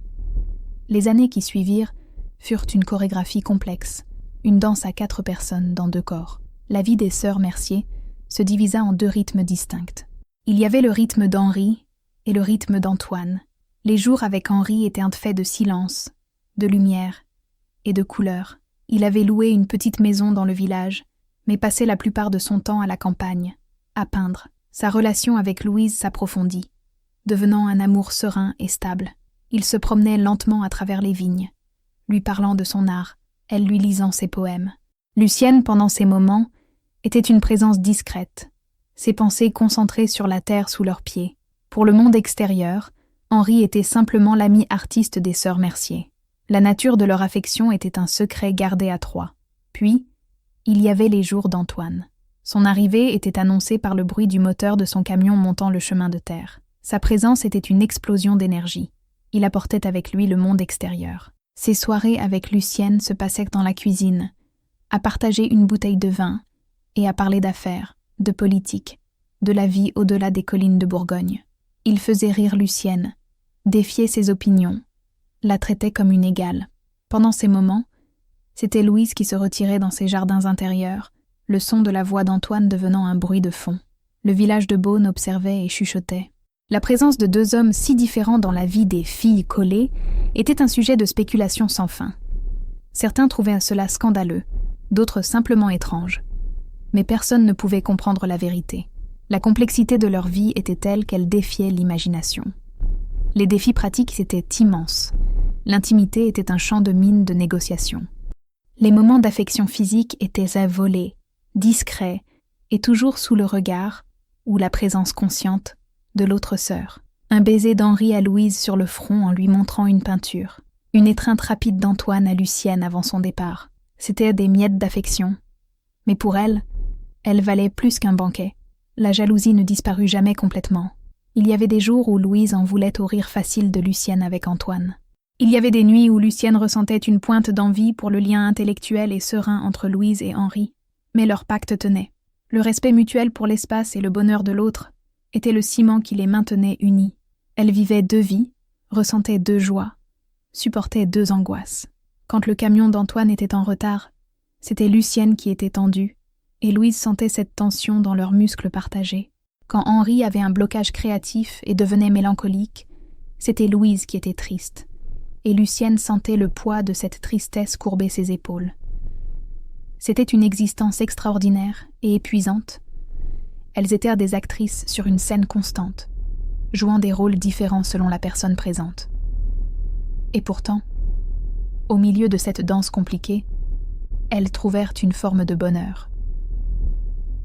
Les années qui suivirent furent une chorégraphie complexe, une danse à 4 personnes dans 2 corps. La vie des sœurs Mercier se divisa en 2 rythmes distincts. Il y avait le rythme d'Henri et le rythme d'Antoine. Les jours avec Henri étaient faits de silence, de lumière et de couleurs. Il avait loué une petite maison dans le village, mais passait la plupart de son temps à la campagne, à peindre. Sa relation avec Louise s'approfondit, devenant un amour serein et stable. Il se promenait lentement à travers les vignes, lui parlant de son art, elle lui lisant ses poèmes. Lucienne, pendant ces moments, était une présence discrète, ses pensées concentrées sur la terre sous leurs pieds. Pour le monde extérieur, Henri était simplement l'ami artiste des sœurs Mercier. La nature de leur affection était un secret gardé à 3. Puis, il y avait les jours d'Antoine. Son arrivée était annoncée par le bruit du moteur de son camion montant le chemin de terre. Sa présence était une explosion d'énergie. Il apportait avec lui le monde extérieur. Ses soirées avec Lucienne se passaient dans la cuisine, à partager une bouteille de vin et à parler d'affaires, de politique, de la vie au-delà des collines de Bourgogne. Il faisait rire Lucienne, défiait ses opinions, la traitait comme une égale. Pendant ces moments, c'était Louise qui se retirait dans ses jardins intérieurs, le son de la voix d'Antoine devenant un bruit de fond. Le village de Beaune observait et chuchotait. La présence de deux hommes si différents dans la vie des filles collées était un sujet de spéculation sans fin. Certains trouvaient cela scandaleux, d'autres simplement étranges. Mais personne ne pouvait comprendre la vérité. La complexité de leur vie était telle qu'elle défiait l'imagination. Les défis pratiques étaient immenses. L'intimité était un champ de mine de négociation. Les moments d'affection physique étaient à voler, discrets et toujours sous le regard, ou la présence consciente, de l'autre sœur. Un baiser d'Henri à Louise sur le front en lui montrant une peinture. Une étreinte rapide d'Antoine à Lucienne avant son départ. C'étaient des miettes d'affection. Mais pour elle valait plus qu'un banquet. La jalousie ne disparut jamais complètement. Il y avait des jours où Louise en voulait au rire facile de Lucienne avec Antoine. Il y avait des nuits où Lucienne ressentait une pointe d'envie pour le lien intellectuel et serein entre Louise et Henri. Mais leur pacte tenait. Le respect mutuel pour l'espace et le bonheur de l'autre était le ciment qui les maintenait unis. Elles vivaient deux vies, ressentaient deux joies, supportaient deux angoisses. Quand le camion d'Antoine était en retard, c'était Lucienne qui était tendue, et Louise sentait cette tension dans leurs muscles partagés. Quand Henri avait un blocage créatif et devenait mélancolique, c'était Louise qui était triste, et Lucienne sentait le poids de cette tristesse courber ses épaules. C'était une existence extraordinaire et épuisante. Elles étaient des actrices sur une scène constante, jouant des rôles différents selon la personne présente. Et pourtant, au milieu de cette danse compliquée, elles trouvèrent une forme de bonheur.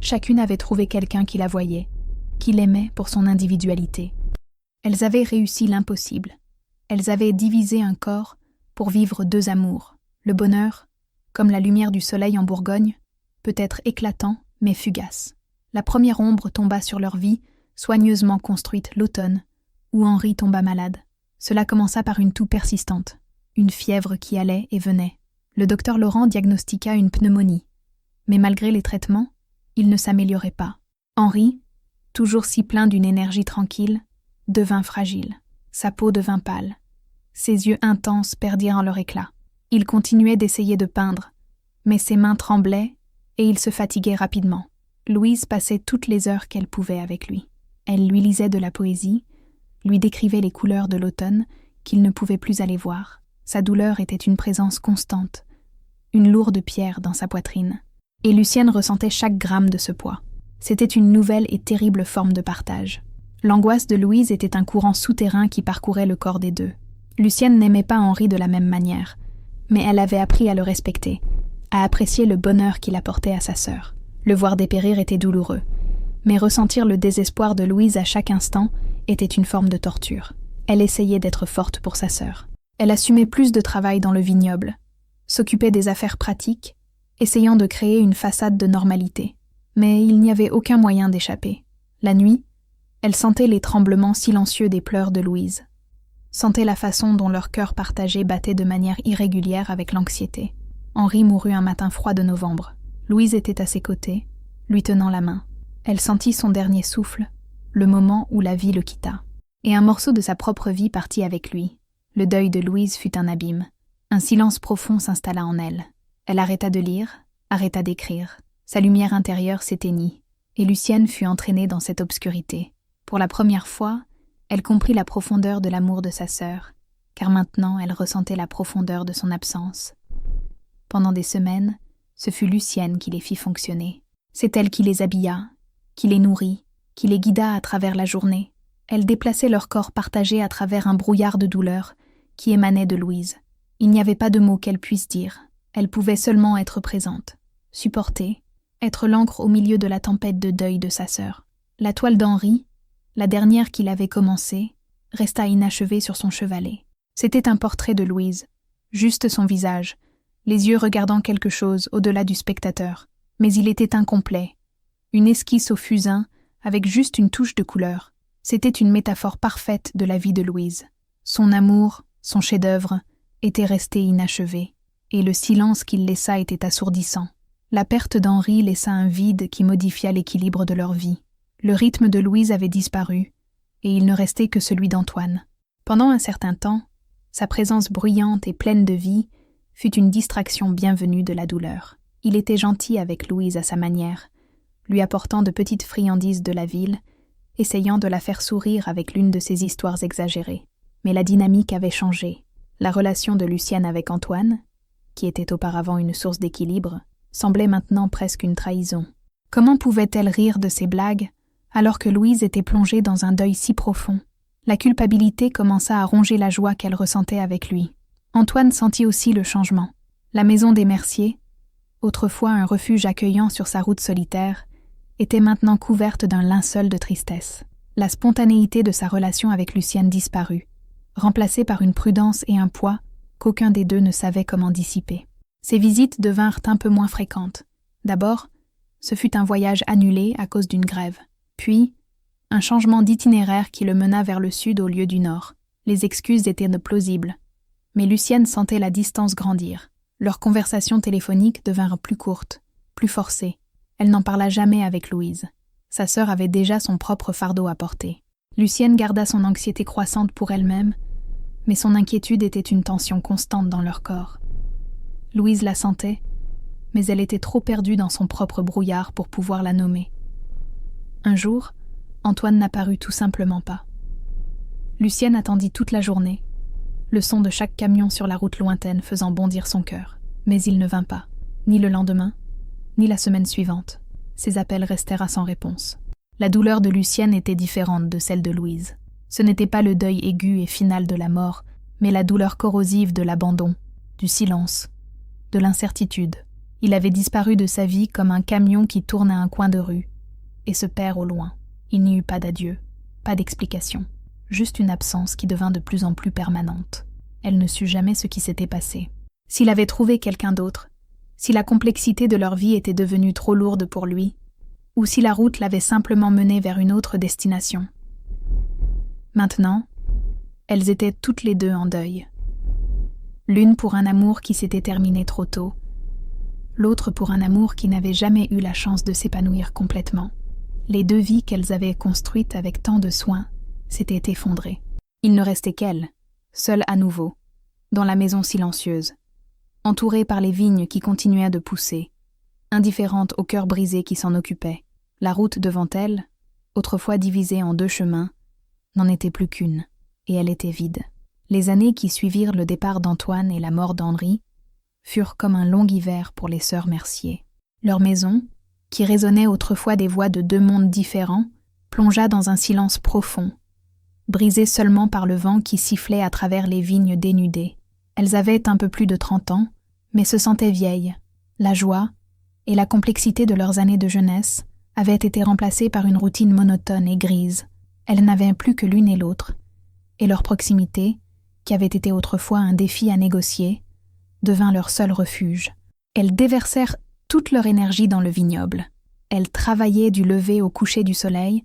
Chacune avait trouvé quelqu'un qui la voyait, qui l'aimait pour son individualité. Elles avaient réussi l'impossible. Elles avaient divisé un corps pour vivre deux amours. Le bonheur, comme la lumière du soleil en Bourgogne, peut être éclatant mais fugace. La première ombre tomba sur leur vie, soigneusement construite l'automne, où Henri tomba malade. Cela commença par une toux persistante, une fièvre qui allait et venait. Le docteur Laurent diagnostiqua une pneumonie. Mais malgré les traitements, il ne s'améliorait pas. Henri, toujours si plein d'une énergie tranquille, devint fragile. Sa peau devint pâle. Ses yeux intenses perdirent leur éclat. Il continuait d'essayer de peindre, mais ses mains tremblaient et il se fatiguait rapidement. Louise passait toutes les heures qu'elle pouvait avec lui. Elle lui lisait de la poésie, lui décrivait les couleurs de l'automne qu'il ne pouvait plus aller voir. Sa douleur était une présence constante, une lourde pierre dans sa poitrine. Et Lucienne ressentait chaque gramme de ce poids. C'était une nouvelle et terrible forme de partage. L'angoisse de Louise était un courant souterrain qui parcourait le corps des deux. Lucienne n'aimait pas Henri de la même manière, mais elle avait appris à le respecter, à apprécier le bonheur qu'il apportait à sa sœur. Le voir dépérir était douloureux, mais ressentir le désespoir de Louise à chaque instant était une forme de torture. Elle essayait d'être forte pour sa sœur. Elle assumait plus de travail dans le vignoble, s'occupait des affaires pratiques, essayant de créer une façade de normalité. Mais il n'y avait aucun moyen d'échapper. La nuit, elle sentait les tremblements silencieux des pleurs de Louise, sentait la façon dont leur cœur partagé battait de manière irrégulière avec l'anxiété. Henri mourut un matin froid de novembre. Louise était à ses côtés, lui tenant la main. Elle sentit son dernier souffle, le moment où la vie le quitta. Et un morceau de sa propre vie partit avec lui. Le deuil de Louise fut un abîme. Un silence profond s'installa en elle. Elle arrêta de lire, arrêta d'écrire. Sa lumière intérieure s'éteignit, et Lucienne fut entraînée dans cette obscurité. Pour la première fois, elle comprit la profondeur de l'amour de sa sœur, car maintenant elle ressentait la profondeur de son absence. Pendant des semaines, ce fut Lucienne qui les fit fonctionner. C'est elle qui les habilla, qui les nourrit, qui les guida à travers la journée. Elle déplaçait leur corps partagé à travers un brouillard de douleur qui émanait de Louise. Il n'y avait pas de mots qu'elle puisse dire. Elle pouvait seulement être présente, supporter, être l'encre au milieu de la tempête de deuil de sa sœur. La toile d'Henri, la dernière qu'il avait commencée, resta inachevée sur son chevalet. C'était un portrait de Louise, juste son visage, les yeux regardant quelque chose au-delà du spectateur. Mais il était incomplet, une esquisse au fusain avec juste une touche de couleur. C'était une métaphore parfaite de la vie de Louise. Son amour, son chef-d'œuvre, était resté inachevé, et le silence qu'il laissa était assourdissant. La perte d'Henri laissa un vide qui modifia l'équilibre de leur vie. Le rythme de Louise avait disparu, et il ne restait que celui d'Antoine. Pendant un certain temps, sa présence bruyante et pleine de vie fut une distraction bienvenue de la douleur. Il était gentil avec Louise à sa manière, lui apportant de petites friandises de la ville essayant de la faire sourire avec l'une de ses histoires exagérées. Mais la dynamique avait changé. La relation de Lucienne avec Antoine, qui était auparavant une source d'équilibre, semblait maintenant presque une trahison. Comment pouvait-elle rire de ses blagues alors que Louise était plongée dans un deuil si profond? La culpabilité commença à ronger la joie qu'elle ressentait avec lui. Antoine sentit aussi le changement. La maison des Merciers, autrefois un refuge accueillant sur sa route solitaire, était maintenant couverte d'un linceul de tristesse. La spontanéité de sa relation avec Lucienne disparut, remplacée par une prudence et un poids qu'aucun des deux ne savait comment dissiper. Ses visites devinrent un peu moins fréquentes. D'abord, ce fut un voyage annulé à cause d'une grève. Puis, un changement d'itinéraire qui le mena vers le sud au lieu du nord. Les excuses étaient plausibles. Mais Lucienne sentait la distance grandir. Leurs conversations téléphoniques devinrent plus courtes, plus forcées. Elle n'en parla jamais avec Louise. Sa sœur avait déjà son propre fardeau à porter. Lucienne garda son anxiété croissante pour elle-même, mais son inquiétude était une tension constante dans leur corps. Louise la sentait, mais elle était trop perdue dans son propre brouillard pour pouvoir la nommer. Un jour, Antoine n'apparut tout simplement pas. Lucienne attendit toute la journée, le son de chaque camion sur la route lointaine faisant bondir son cœur. Mais il ne vint pas, ni le lendemain, ni la semaine suivante. Ses appels restèrent sans réponse. La douleur de Lucienne était différente de celle de Louise. Ce n'était pas le deuil aigu et final de la mort, mais la douleur corrosive de l'abandon, du silence, de l'incertitude. Il avait disparu de sa vie comme un camion qui tourne à un coin de rue et se perd au loin. Il n'y eut pas d'adieu, pas d'explication, juste une absence qui devint de plus en plus permanente. Elle ne sut jamais ce qui s'était passé. S'il avait trouvé quelqu'un d'autre, si la complexité de leur vie était devenue trop lourde pour lui, ou si la route l'avait simplement mené vers une autre destination. Maintenant, elles étaient toutes les deux en deuil. L'une pour un amour qui s'était terminé trop tôt, l'autre pour un amour qui n'avait jamais eu la chance de s'épanouir complètement. Les deux vies qu'elles avaient construites avec tant de soin s'étaient effondrées. Il ne restait qu'elle, seule à nouveau, dans la maison silencieuse, entourée par les vignes qui continuaient de pousser, indifférente au cœur brisé qui s'en occupait. La route devant elle, autrefois divisée en deux chemins, n'en était plus qu'une, et elle était vide. Les années qui suivirent le départ d'Antoine et la mort d'Henri furent comme un long hiver pour les sœurs Mercier. Leur maison, qui résonnait autrefois des voix de deux mondes différents, plongea dans un silence profond, brisé seulement par le vent qui sifflait à travers les vignes dénudées. Elles avaient un peu plus de 30 ans, mais se sentaient vieilles. La joie et la complexité de leurs années de jeunesse avaient été remplacées par une routine monotone et grise. Elles n'avaient plus que l'une et l'autre, et leur proximité, qui avait été autrefois un défi à négocier, devint leur seul refuge. Elles déversèrent toute leur énergie dans le vignoble. Elles travaillaient du lever au coucher du soleil,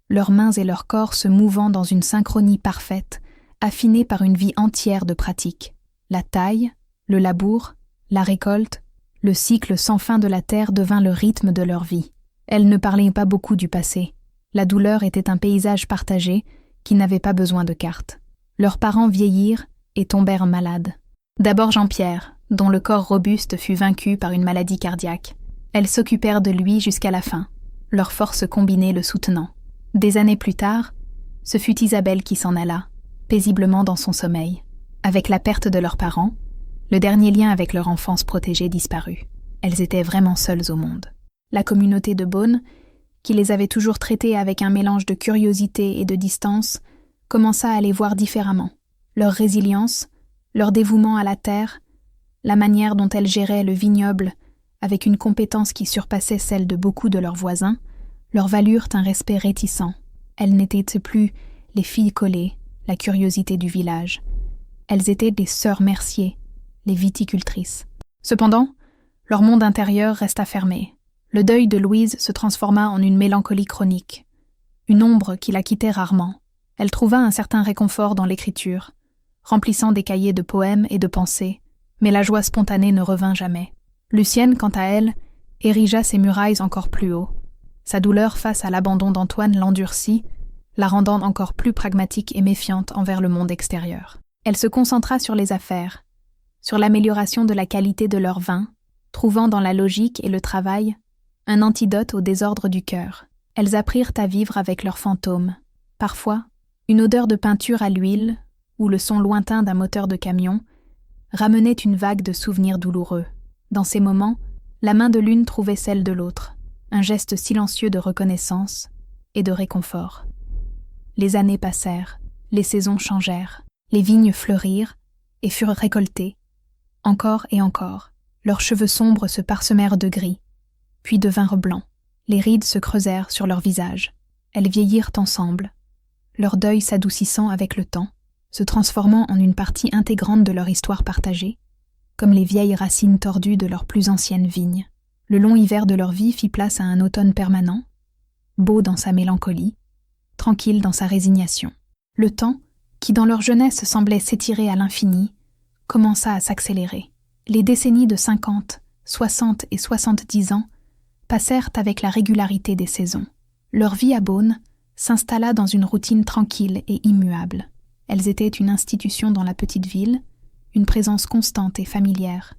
leurs mains et leurs corps se mouvant dans une synchronie parfaite, affinée par une vie entière de pratique. La taille, le labour, la récolte, le cycle sans fin de la terre devint le rythme de leur vie. Elles ne parlaient pas beaucoup du passé. La douleur était un paysage partagé qui n'avait pas besoin de cartes. Leurs parents vieillirent et tombèrent malades. D'abord Jean-Pierre, dont le corps robuste fut vaincu par une maladie cardiaque. Elles s'occupèrent de lui jusqu'à la fin, leurs forces combinées le soutenant. Des années plus tard, ce fut Isabelle qui s'en alla, paisiblement dans son sommeil. Avec la perte de leurs parents, le dernier lien avec leur enfance protégée disparut. Elles étaient vraiment seules au monde. La communauté de Beaune, qui les avait toujours traitées avec un mélange de curiosité et de distance, commença à les voir différemment. Leur résilience, leur dévouement à la terre, la manière dont elles géraient le vignoble avec une compétence qui surpassait celle de beaucoup de leurs voisins, leur valurent un respect réticent. Elles n'étaient plus les filles collées, la curiosité du village. Elles étaient des sœurs Mercier, les viticultrices. Cependant, leur monde intérieur resta fermé. Le deuil de Louise se transforma en une mélancolie chronique, une ombre qui la quittait rarement. Elle trouva un certain réconfort dans l'écriture, remplissant des cahiers de poèmes et de pensées, mais la joie spontanée ne revint jamais. Lucienne, quant à elle, érigea ses murailles encore plus haut. Sa douleur face à l'abandon d'Antoine l'endurcit, la rendant encore plus pragmatique et méfiante envers le monde extérieur. Elle se concentra sur les affaires, sur l'amélioration de la qualité de leur vin, trouvant dans la logique et le travail un antidote au désordre du cœur. Elles apprirent à vivre avec leurs fantômes. Parfois, une odeur de peinture à l'huile ou le son lointain d'un moteur de camion ramenait une vague de souvenirs douloureux. Dans ces moments, la main de l'une trouvait celle de l'autre, un geste silencieux de reconnaissance et de réconfort. Les années passèrent, les saisons changèrent, les vignes fleurirent et furent récoltées. Encore et encore, leurs cheveux sombres se parsemèrent de gris, puis devinrent blancs. Les rides se creusèrent sur leurs visages. Elles vieillirent ensemble, leur deuil s'adoucissant avec le temps, se transformant en une partie intégrante de leur histoire partagée, comme les vieilles racines tordues de leurs plus anciennes vignes. Le long hiver de leur vie fit place à un automne permanent, beau dans sa mélancolie, tranquille dans sa résignation. Le temps, qui dans leur jeunesse semblait s'étirer à l'infini, commença à s'accélérer. Les décennies de 50, 60 et 70 ans passèrent avec la régularité des saisons. Leur vie à Beaune s'installa dans une routine tranquille et immuable. Elles étaient une institution dans la petite ville, une présence constante et familière,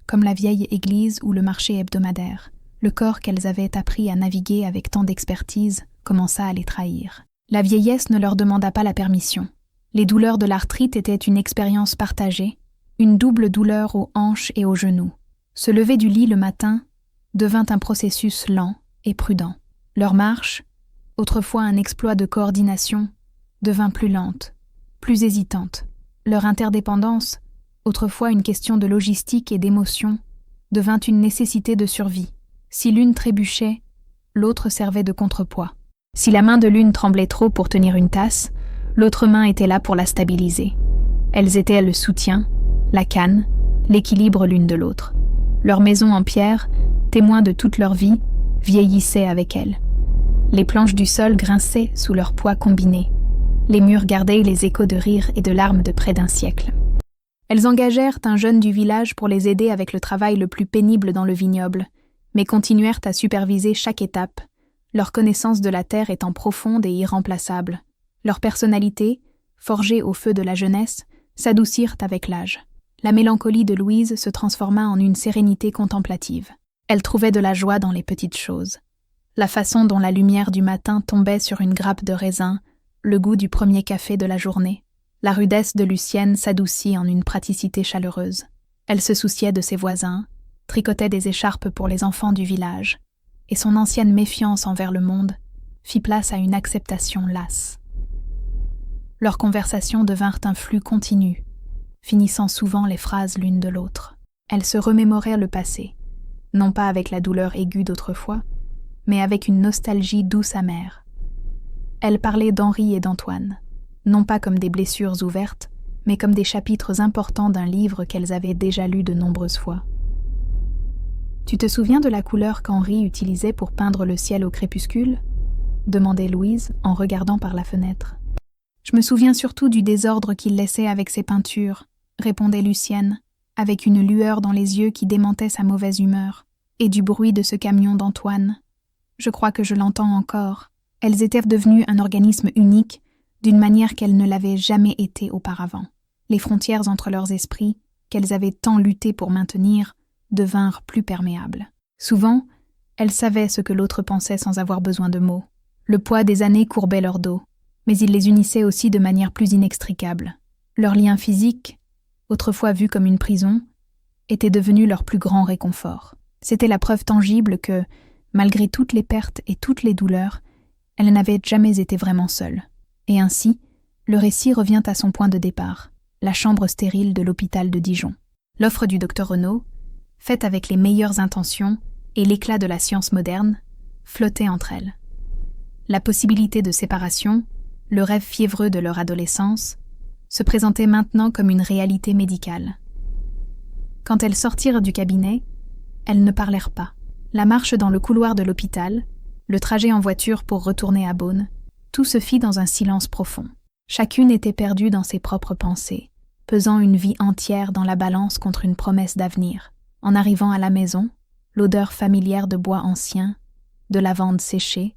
comme la vieille église ou le marché hebdomadaire. Le corps qu'elles avaient appris à naviguer avec tant d'expertise commença à les trahir. La vieillesse ne leur demanda pas la permission. Les douleurs de l'arthrite étaient une expérience partagée, une double douleur aux hanches et aux genoux. Se lever du lit le matin devint un processus lent et prudent. Leur marche, autrefois un exploit de coordination, devint plus lente, plus hésitante. Leur interdépendance, autrefois une question de logistique et d'émotion, devint une nécessité de survie. Si l'une trébuchait, l'autre servait de contrepoids. Si la main de l'une tremblait trop pour tenir une tasse, l'autre main était là pour la stabiliser. Elles étaient le soutien, la canne, l'équilibre l'une de l'autre. Leur maison en pierre, témoin de toute leur vie, vieillissait avec elles. Les planches du sol grinçaient sous leur poids combiné. Les murs gardaient les échos de rires et de larmes de près d'un siècle. Elles engagèrent un jeune du village pour les aider avec le travail le plus pénible dans le vignoble, mais continuèrent à superviser chaque étape, leur connaissance de la terre étant profonde et irremplaçable. Leur personnalité, forgée au feu de la jeunesse, s'adoucirent avec l'âge. La mélancolie de Louise se transforma en une sérénité contemplative. Elle trouvait de la joie dans les petites choses. La façon dont la lumière du matin tombait sur une grappe de raisin, le goût du premier café de la journée. La rudesse de Lucienne s'adoucit en une praticité chaleureuse. Elle se souciait de ses voisins, tricotait des écharpes pour les enfants du village, et son ancienne méfiance envers le monde fit place à une acceptation lasse. Leurs conversations devinrent un flux continu, finissant souvent les phrases l'une de l'autre. Elles se remémoraient le passé, non pas avec la douleur aiguë d'autrefois, mais avec une nostalgie douce amère. Elles parlaient d'Henri et d'Antoine, non pas comme des blessures ouvertes, mais comme des chapitres importants d'un livre qu'elles avaient déjà lu de nombreuses fois. « Tu te souviens de la couleur qu'Henri utilisait pour peindre le ciel au crépuscule ?» demandait Louise en regardant par la fenêtre. « Je me souviens surtout du désordre qu'il laissait avec ses peintures », répondait Lucienne, avec une lueur dans les yeux qui démentait sa mauvaise humeur, et du bruit de ce camion d'Antoine. Je crois que je l'entends encore. Elles étaient devenues un organisme unique, d'une manière qu'elles ne l'avaient jamais été auparavant. Les frontières entre leurs esprits, qu'elles avaient tant lutté pour maintenir, devinrent plus perméables. Souvent, elles savaient ce que l'autre pensait sans avoir besoin de mots. Le poids des années courbait leur dos, mais il les unissait aussi de manière plus inextricable. Leur lien physique, autrefois vu comme une prison, était devenu leur plus grand réconfort. C'était la preuve tangible que, malgré toutes les pertes et toutes les douleurs, elles n'avaient jamais été vraiment seules. Et ainsi, le récit revient à son point de départ, la chambre stérile de l'hôpital de Dijon. L'offre du docteur Renaud, faite avec les meilleures intentions et l'éclat de la science moderne, flottait entre elles. La possibilité de séparation, le rêve fiévreux de leur adolescence, se présentait maintenant comme une réalité médicale. Quand elles sortirent du cabinet, elles ne parlèrent pas. La marche dans le couloir de l'hôpital, le trajet en voiture pour retourner à Beaune, tout se fit dans un silence profond. Chacune était perdue dans ses propres pensées, pesant une vie entière dans la balance contre une promesse d'avenir. En arrivant à la maison, l'odeur familière de bois ancien, de lavande séchée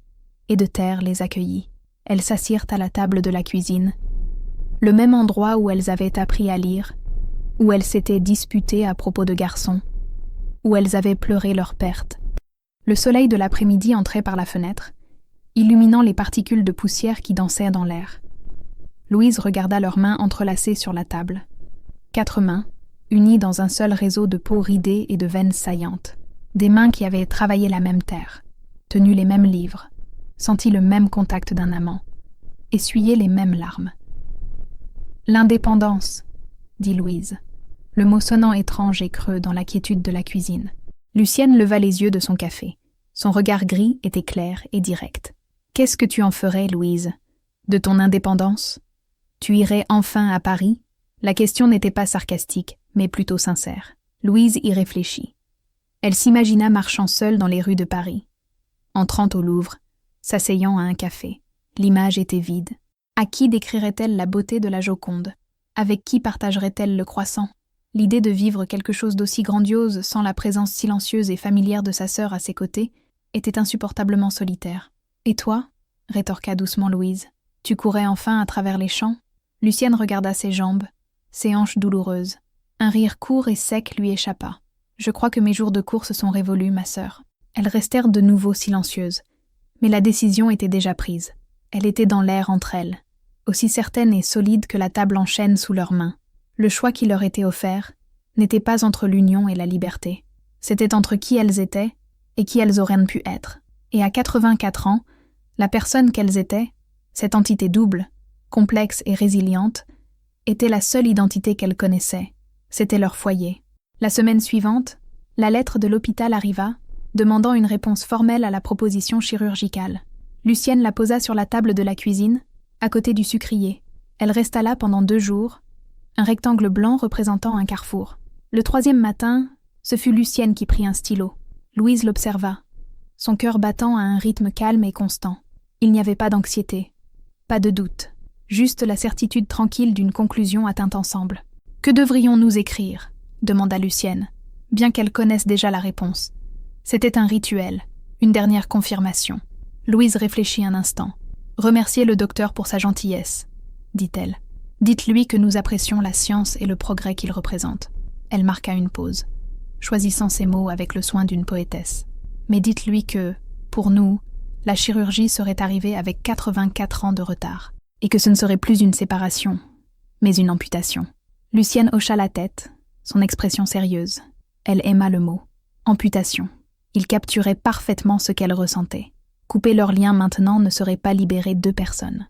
et de terre les accueillit. Elles s'assirent à la table de la cuisine, le même endroit où elles avaient appris à lire, où elles s'étaient disputées à propos de garçons, où elles avaient pleuré leur perte. Le soleil de l'après-midi entrait par la fenêtre, illuminant les particules de poussière qui dansaient dans l'air. Louise regarda leurs mains entrelacées sur la table. 4 mains, unies dans un seul réseau de peau ridée et de veines saillantes. Des mains qui avaient travaillé la même terre, tenu les mêmes livres, senti le même contact d'un amant, essuyé les mêmes larmes. « L'indépendance », dit Louise, le mot sonnant étrange et creux dans la quiétude de la cuisine. Lucienne leva les yeux de son café. Son regard gris était clair et direct. « Qu'est-ce que tu en ferais, Louise? De ton indépendance? Tu irais enfin à Paris ?» La question n'était pas sarcastique, mais plutôt sincère. Louise y réfléchit. Elle s'imagina marchant seule dans les rues de Paris, entrant au Louvre, s'asseyant à un café. L'image était vide. À qui décrirait-elle la beauté de la Joconde? Avec qui partagerait-elle le croissant? L'idée de vivre quelque chose d'aussi grandiose sans la présence silencieuse et familière de sa sœur à ses côtés était insupportablement solitaire. « Et toi ?» rétorqua doucement Louise. « Tu courais enfin à travers les champs ?» Lucienne regarda ses jambes, ses hanches douloureuses. Un rire court et sec lui échappa. « Je crois que mes jours de course sont révolus, ma sœur. » Elles restèrent de nouveau silencieuses. Mais la décision était déjà prise. Elle était dans l'air entre elles, aussi certaine et solide que la table en chêne sous leurs mains. Le choix qui leur était offert n'était pas entre l'union et la liberté. C'était entre qui elles étaient et qui elles auraient pu être. Et à 84 ans, la personne qu'elles étaient, cette entité double, complexe et résiliente, était la seule identité qu'elles connaissaient. C'était leur foyer. La semaine suivante, la lettre de l'hôpital arriva, demandant une réponse formelle à la proposition chirurgicale. Lucienne la posa sur la table de la cuisine, à côté du sucrier. Elle resta là pendant 2 jours, un rectangle blanc représentant un carrefour. Le 3e matin, ce fut Lucienne qui prit un stylo. Louise l'observa, son cœur battant à un rythme calme et constant. Il n'y avait pas d'anxiété, pas de doute, juste la certitude tranquille d'une conclusion atteinte ensemble. « Que devrions-nous écrire ?» demanda Lucienne, bien qu'elle connaisse déjà la réponse. C'était un rituel, une dernière confirmation. Louise réfléchit un instant. « Remerciez le docteur pour sa gentillesse, » dit-elle. « Dites-lui que nous apprécions la science et le progrès qu'il représente. » Elle marqua une pause, choisissant ses mots avec le soin d'une poétesse. « Mais dites-lui que, pour nous, la chirurgie serait arrivée avec 84 ans de retard, et que ce ne serait plus une séparation, mais une amputation. » Lucienne hocha la tête, son expression sérieuse. Elle aima le mot. Amputation. Il capturait parfaitement ce qu'elle ressentait. Couper leur lien maintenant ne serait pas libérer 2 personnes.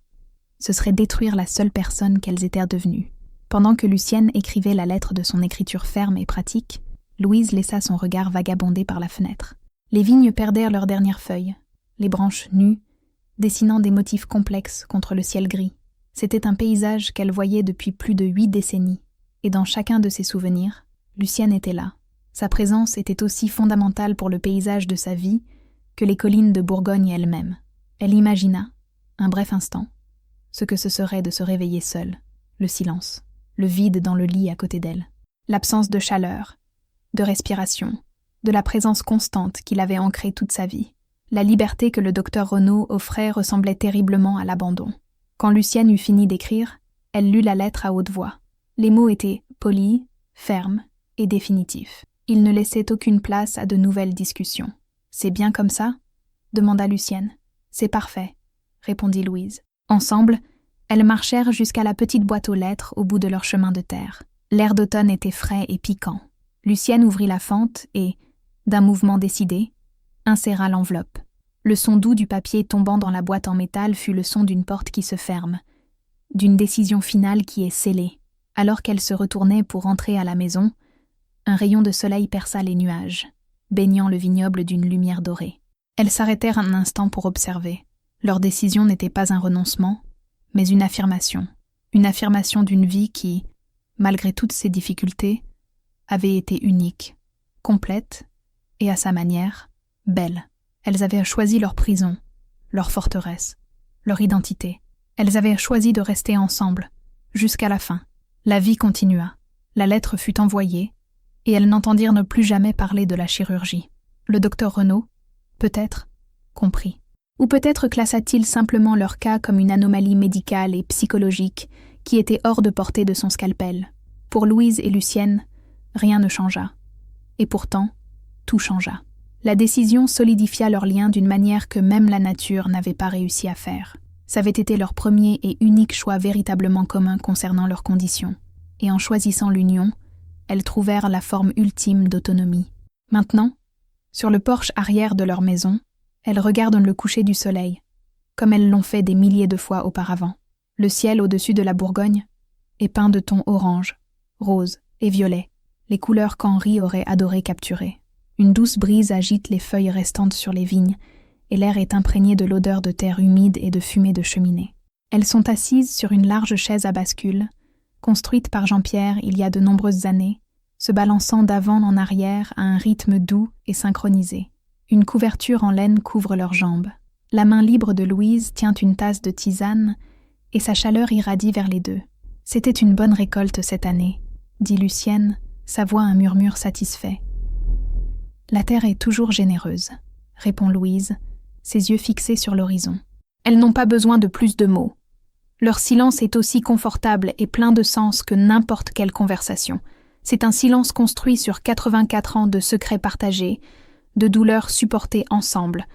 Ce serait détruire la seule personne qu'elles étaient devenues. Pendant que Lucienne écrivait la lettre de son écriture ferme et pratique, Louise laissa son regard vagabonder par la fenêtre. Les vignes perdèrent leurs dernières feuilles, les branches nues, dessinant des motifs complexes contre le ciel gris. C'était un paysage qu'elle voyait depuis plus de 8 décennies, et dans chacun de ses souvenirs, Lucienne était là. Sa présence était aussi fondamentale pour le paysage de sa vie que les collines de Bourgogne elles-mêmes. Elle imagina, un bref instant, ce que ce serait de se réveiller seule, le silence, le vide dans le lit à côté d'elle, l'absence de chaleur, de respiration, de la présence constante qu'il avait ancrée toute sa vie. La liberté que le docteur Renaud offrait ressemblait terriblement à l'abandon. Quand Lucienne eut fini d'écrire, elle lut la lettre à haute voix. Les mots étaient polis, fermes et définitifs. Ils ne laissaient aucune place à de nouvelles discussions. « C'est bien comme ça ?» demanda Lucienne. « C'est parfait », répondit Louise. Ensemble, elles marchèrent jusqu'à la petite boîte aux lettres au bout de leur chemin de terre. L'air d'automne était frais et piquant. Lucienne ouvrit la fente et, d'un mouvement décidé, inséra l'enveloppe. Le son doux du papier tombant dans la boîte en métal fut le son d'une porte qui se ferme, d'une décision finale qui est scellée. Alors qu'elle se retournait pour rentrer à la maison, un rayon de soleil perça les nuages, baignant le vignoble d'une lumière dorée. Elles s'arrêtèrent un instant pour observer. Leur décision n'était pas un renoncement, mais une affirmation d'une vie qui, malgré toutes ses difficultés, avait été unique, complète et à sa manière, belle. Elles avaient choisi leur prison, leur forteresse, leur identité. Elles avaient choisi de rester ensemble, jusqu'à la fin. La vie continua. La lettre fut envoyée, et elles n'entendirent ne plus jamais parler de la chirurgie. Le docteur Renaud, peut-être, comprit. Ou peut-être classa-t-il simplement leur cas comme une anomalie médicale et psychologique qui était hors de portée de son scalpel. Pour Louise et Lucienne, rien ne changea. Et pourtant, tout changea. La décision solidifia leur lien d'une manière que même la nature n'avait pas réussi à faire. Ça avait été leur premier et unique choix véritablement commun concernant leurs conditions. Et en choisissant l'union, elles trouvèrent la forme ultime d'autonomie. Maintenant, sur le porche arrière de leur maison, elles regardent le coucher du soleil, comme elles l'ont fait des milliers de fois auparavant. Le ciel au-dessus de la Bourgogne est peint de tons orange, rose et violet, les couleurs qu'Henri aurait adoré capturer. Une douce brise agite les feuilles restantes sur les vignes, et l'air est imprégné de l'odeur de terre humide et de fumée de cheminée. Elles sont assises sur une large chaise à bascule, construite par Jean-Pierre il y a de nombreuses années, se balançant d'avant en arrière à un rythme doux et synchronisé. Une couverture en laine couvre leurs jambes. La main libre de Louise tient une tasse de tisane, et sa chaleur irradie vers les deux. « C'était une bonne récolte cette année », dit Lucienne, sa voix un murmure satisfait. « La terre est toujours généreuse », répond Louise, ses yeux fixés sur l'horizon. Elles n'ont pas besoin de plus de mots. Leur silence est aussi confortable et plein de sens que n'importe quelle conversation. C'est un silence construit sur 84 ans de secrets partagés, de douleurs supportées ensemble,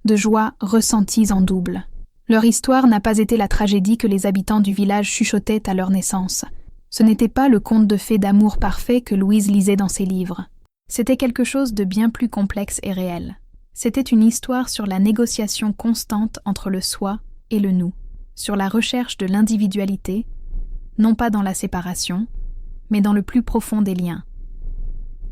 de joies ressenties en double. Leur histoire n'a pas été la tragédie que les habitants du village chuchotaient à leur naissance. Ce n'était pas le conte de fées d'amour parfait que Louise lisait dans ses livres. C'était quelque chose de bien plus complexe et réel. C'était une histoire sur la négociation constante entre le soi et le nous, sur la recherche de l'individualité, non pas dans la séparation, mais dans le plus profond des liens.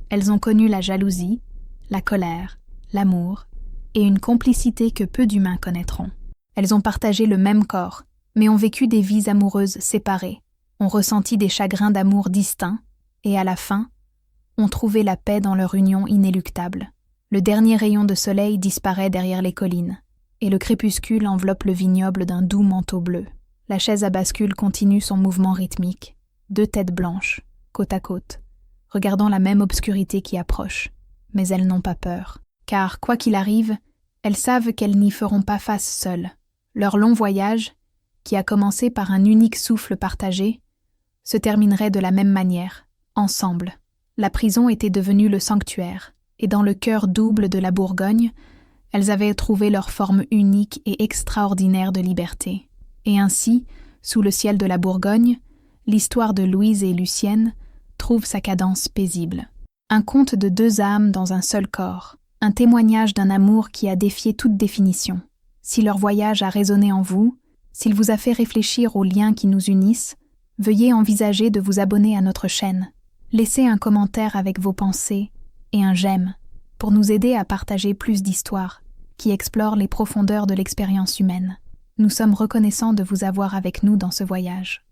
Elles ont connu la jalousie, la colère, l'amour et une complicité que peu d'humains connaîtront. Elles ont partagé le même corps, mais ont vécu des vies amoureuses séparées, ont ressenti des chagrins d'amour distincts et, à la fin, ont trouvé la paix dans leur union inéluctable. Le dernier rayon de soleil disparaît derrière les collines, et le crépuscule enveloppe le vignoble d'un doux manteau bleu. La chaise à bascule continue son mouvement rythmique, deux têtes blanches, côte à côte, regardant la même obscurité qui approche. Mais elles n'ont pas peur, car, quoi qu'il arrive, elles savent qu'elles n'y feront pas face seules. Leur long voyage, qui a commencé par un unique souffle partagé, se terminerait de la même manière, ensemble. La prison était devenue le sanctuaire, et dans le cœur double de la Bourgogne, elles avaient trouvé leur forme unique et extraordinaire de liberté. Et ainsi, sous le ciel de la Bourgogne, l'histoire de Louise et Lucienne trouve sa cadence paisible. Un conte de deux âmes dans un seul corps, un témoignage d'un amour qui a défié toute définition. Si leur voyage a résonné en vous, s'il vous a fait réfléchir aux liens qui nous unissent, veuillez envisager de vous abonner à notre chaîne. Laissez un commentaire avec vos pensées et un j'aime pour nous aider à partager plus d'histoires qui explorent les profondeurs de l'expérience humaine. Nous sommes reconnaissants de vous avoir avec nous dans ce voyage.